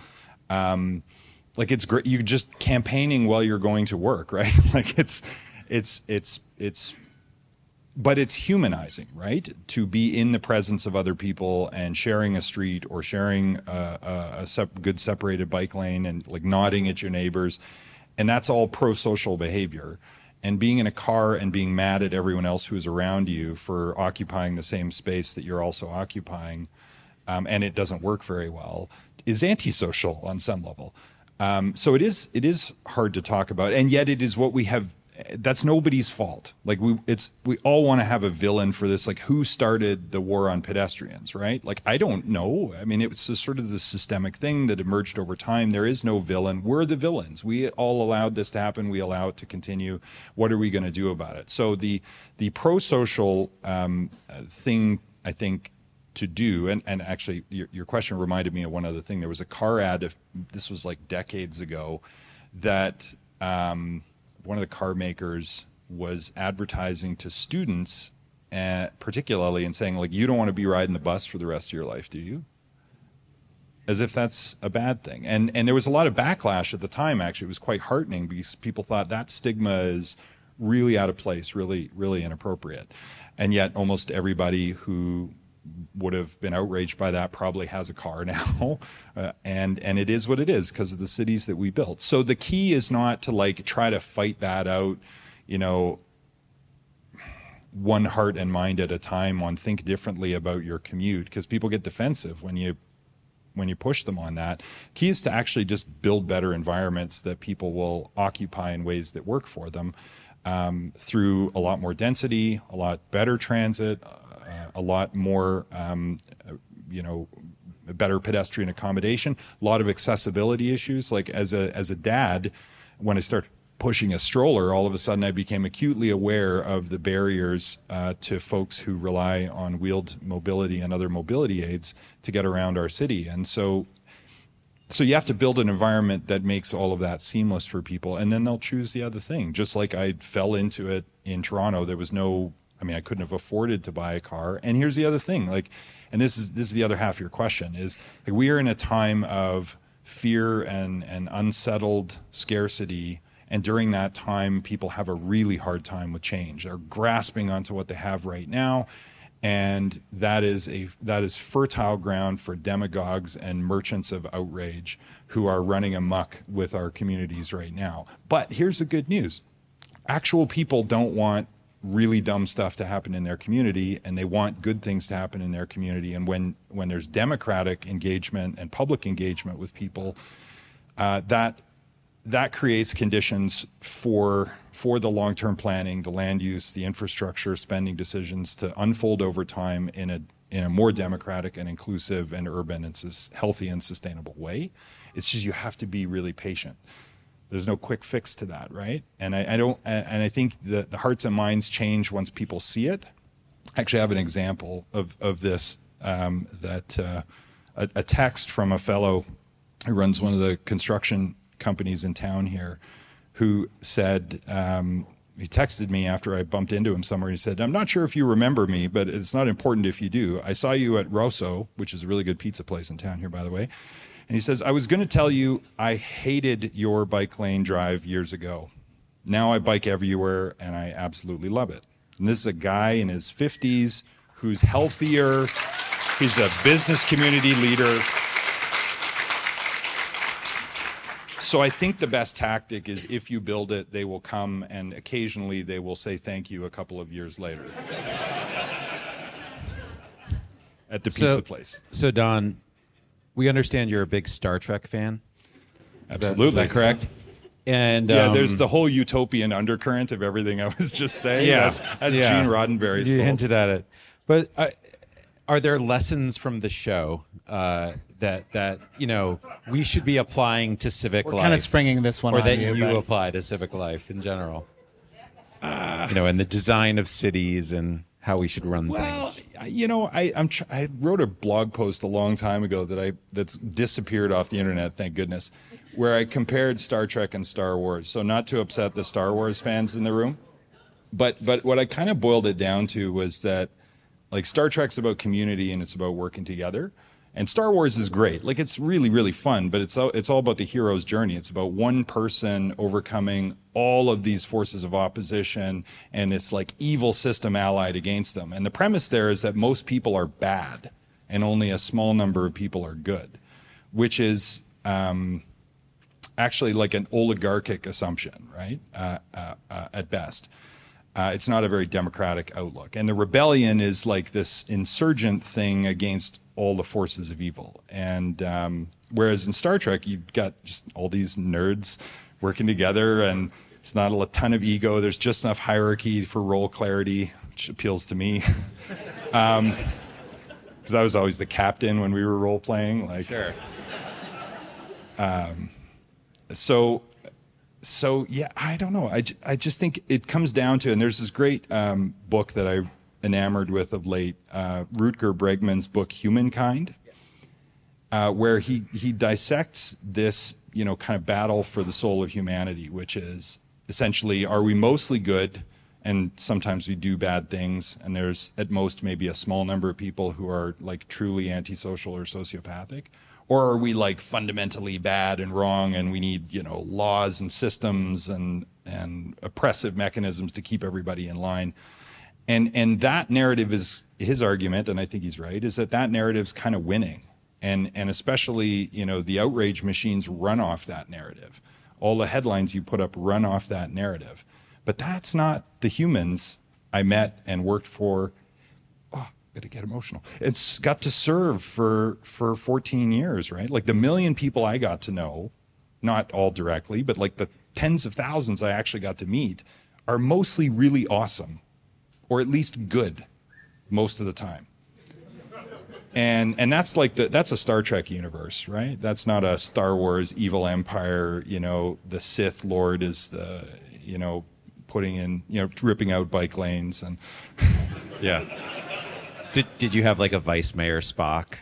S1: Like it's great. You're just campaigning while you're going to work, right? Like but it's humanizing, right? To be in the presence of other people and sharing a street or sharing a good separated bike lane and like nodding at your neighbors. And that's all pro-social behavior. And being in a car and being mad at everyone else who is around you for occupying the same space that you're also occupying, and it doesn't work very well, is antisocial on some level. So it is hard to talk about, and yet it is what we have. That's nobody's fault. Like we all want to have a villain for this. Like who started the war on pedestrians, right? Like I don't know. I mean, it was just sort of the systemic thing that emerged over time. There is no villain. We're the villains. We all allowed this to happen. We allow it to continue. What are we going to do about it? So the pro-social thing, I think, to do, and actually your question reminded me of one other thing. There was a car ad, this was like decades ago, that one of the car makers was advertising to students, particularly, and saying, like, you don't want to be riding the bus for the rest of your life, do you? As if that's a bad thing. And there was a lot of backlash at the time, actually. It was quite heartening because people thought that stigma is really out of place, really, really inappropriate. And yet almost everybody who would have been outraged by that probably has a car now, and it is what it is because of the cities that we built. So the key is not to like try to fight that out, one heart and mind at a time on think differently about your commute, because people get defensive when you push them on that. Key is to actually just build better environments that people will occupy in ways that work for them, through a lot more density, a lot better transit, a lot more, better pedestrian accommodation, a lot of accessibility issues. Like as a dad, when I started pushing a stroller, all of a sudden I became acutely aware of the barriers to folks who rely on wheeled mobility and other mobility aids to get around our city. And so you have to build an environment that makes all of that seamless for people, and then they'll choose the other thing. Just like I fell into it in Toronto, there was I couldn't have afforded to buy a car. And here's the other thing, and this is the other half of your question, is we are in a time of fear and unsettled scarcity. And during that time, people have a really hard time with change. They're grasping onto what they have right now. And that is fertile ground for demagogues and merchants of outrage who are running amok with our communities right now. But here's the good news. Actual people don't want really dumb stuff to happen in their community, and they want good things to happen in their community. And when there's democratic engagement and public engagement with people, that creates conditions for the long-term planning, the land use, the infrastructure, spending decisions to unfold over time in a more democratic and inclusive and urban and healthy and sustainable way. It's just you have to be really patient. There's no quick fix to that, right? And I think the hearts and minds change once people see it. I actually have an example of this, a text from a fellow who runs one of the construction companies in town here, who said, he texted me after I bumped into him somewhere. He said, "I'm not sure if you remember me, but it's not important if you do. I saw you at Rosso," which is a really good pizza place in town here, by the way. And he says, "I was going to tell you I hated your bike lane drive years ago. Now I bike everywhere and I absolutely love it." And this is a guy in his 50s who's healthier. He's a business community leader. So I think the best tactic is, if you build it, they will come, and occasionally they will say thank you a couple of years later at the pizza place.
S22: So Don, we understand you're a big Star Trek fan.
S1: Absolutely.
S22: Is that correct? And
S1: yeah, there's the whole utopian undercurrent of everything I was just saying.
S22: Yeah,
S1: as Gene Roddenberry's
S22: you
S1: fault.
S22: hinted at it. But are there lessons from the show that we should be applying to civic life?
S2: We're kind of springing this one
S22: or
S2: on
S22: that
S2: you,
S22: you
S2: but
S22: apply to civic life in general. And the design of cities and how we should run things.
S1: I wrote a blog post a long time ago that's disappeared off the internet, thank goodness, where I compared Star Trek and Star Wars. So not to upset the Star Wars fans in the room, but what I kind of boiled it down to was that, Star Trek's about community and it's about working together. And Star Wars is great. It's really, really fun, but it's all about the hero's journey. It's about one person overcoming all of these forces of opposition and this evil system allied against them. And the premise there is that most people are bad and only a small number of people are good, which is actually an oligarchic assumption, right? At best. It's not a very democratic outlook. And the rebellion is this insurgent thing against all the forces of evil. And whereas in Star Trek, you've got just all these nerds working together, and it's not a ton of ego. There's just enough hierarchy for role clarity, which appeals to me. Because I was always the captain when we were role playing.
S22: Sure.
S1: So yeah, I don't know. I just think it comes down to, and there's this great book that I've enamored with of late, Rutger Bregman's book Humankind, where he dissects this kind of battle for the soul of humanity, which is essentially, are we mostly good, and sometimes we do bad things, and there's at most maybe a small number of people who are truly antisocial or sociopathic? Or are we fundamentally bad and wrong, and we need laws and systems and oppressive mechanisms to keep everybody in line? And that narrative is his argument, and I think he's right, is that narrative's kind of winning, and especially the outrage machines run off that narrative. All the headlines you put up run off that narrative, but that's not the humans I met and worked for gonna get emotional. It's got to serve for 14 years, right? Like the million people I got to know, not all directly, but like the tens of thousands I actually got to meet are mostly really awesome, or at least good most of the time. And that's like that's a Star Trek universe, right? That's not a Star Wars evil empire, the Sith Lord is the, putting in, ripping out bike lanes and
S22: yeah. Did you have like a vice mayor Spock?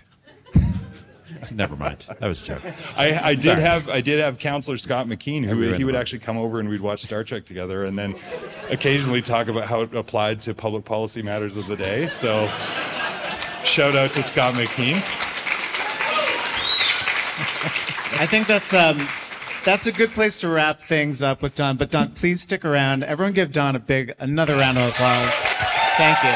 S22: Never mind. That was a joke.
S1: I did have Counselor Scott McKean, who he would actually come over and we'd watch Star Trek together, and then occasionally talk about how it applied to public policy matters of the day. So, shout out to Scott McKean.
S2: I think that's a good place to wrap things up with Don. But Don, please stick around. Everyone, give Don another round of applause. Thank you.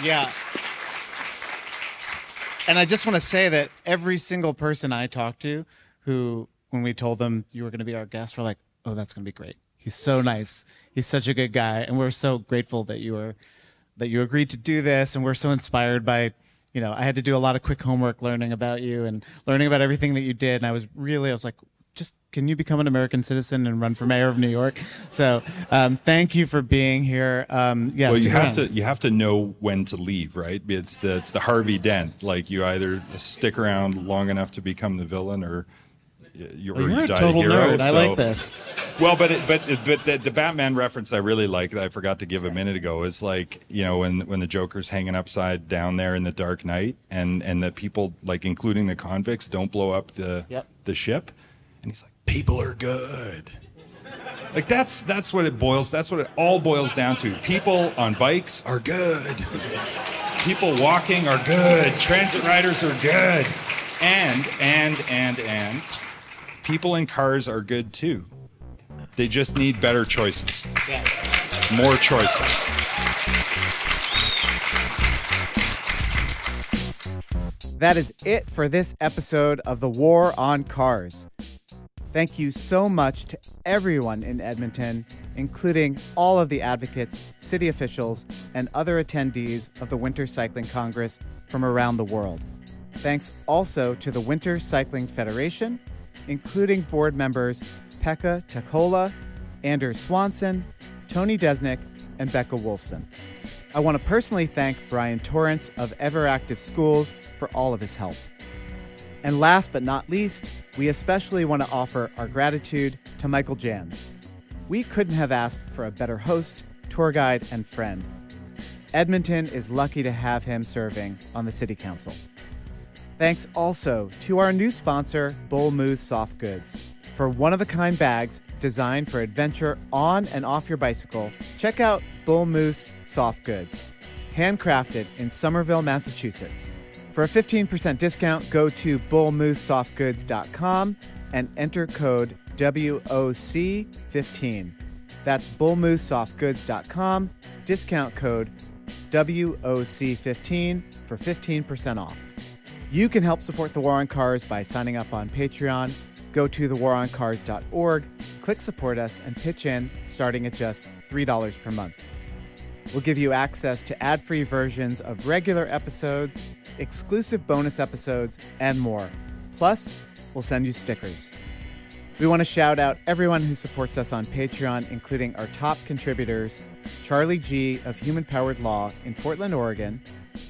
S2: Yeah. And I just want to say that every single person I talked to who, when we told them you were going to be our guest, were like, oh, that's going to be great. He's so nice. He's such a good guy. And we're so grateful that you agreed to do this. And we're so inspired by, I had to do a lot of quick homework learning about you and learning about everything that you did. And I was like, just can you become an American citizen and run for mayor of New York? So thank you for being here. Yes,
S1: well, you have to know when to leave, right? It's the Harvey Dent. Like you either stick around long enough to become the villain, or you
S2: a
S1: die
S2: total
S1: a hero.
S2: nerd. I like this.
S1: Well, but the Batman reference I really like that I forgot to give a minute ago is like, when the Joker's hanging upside down there in the Dark Knight, and the people, like including the convicts, don't blow up the ship. And he's like, people are good. Like that's what it all boils down to. People on bikes are good. People walking are good. Transit riders are good. And people in cars are good too. They just need better choices.
S2: Yeah.
S1: More choices.
S2: That is it for this episode of The War on Cars. Thank you so much to everyone in Edmonton, including all of the advocates, city officials, and other attendees of the Winter Cycling Congress from around the world. Thanks also to the Winter Cycling Federation, including board members Pekka Takola, Anders Swanson, Tony Desnick, and Becca Wolfson. I want to personally thank Brian Torrance of Everactive Schools for all of his help. And last but not least, we especially want to offer our gratitude to Michael Jans. We couldn't have asked for a better host, tour guide, and friend. Edmonton is lucky to have him serving on the City Council. Thanks also to our new sponsor, Bull Moose Soft Goods. For one-of-a-kind bags designed for adventure on and off your bicycle, check out Bull Moose Soft Goods, handcrafted in Somerville, Massachusetts. For a 15% discount, go to bullmoosesoftgoods.com and enter code WOC15. That's bullmoosesoftgoods.com, discount code WOC15 for 15% off. You can help support The War on Cars by signing up on Patreon. Go to thewaroncars.org, click support us, and pitch in starting at just $3 per month. We'll give you access to ad-free versions of regular episodes, exclusive bonus episodes, and more. Plus, we'll send you stickers. We want to shout out everyone who supports us on Patreon, including our top contributors, Charlie G. of Human Powered Law in Portland, Oregon,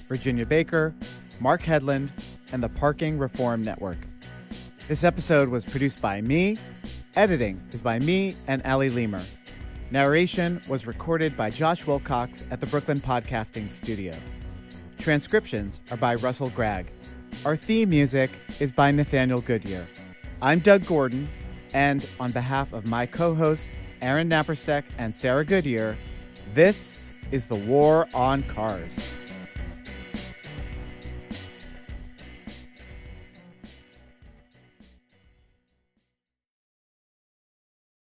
S2: Virginia Baker, Mark Hedlund, and the Parking Reform Network. This episode was produced by me. Editing is by me and Ali Lemer. Narration was recorded by Josh Wilcox at the Brooklyn Podcasting Studio. Transcriptions are by Russell Gregg. Our theme music is by Nathaniel Goodyear. I'm Doug Gordon, and on behalf of my co-hosts, Aaron Naperstek and Sarah Goodyear, this is The War on Cars.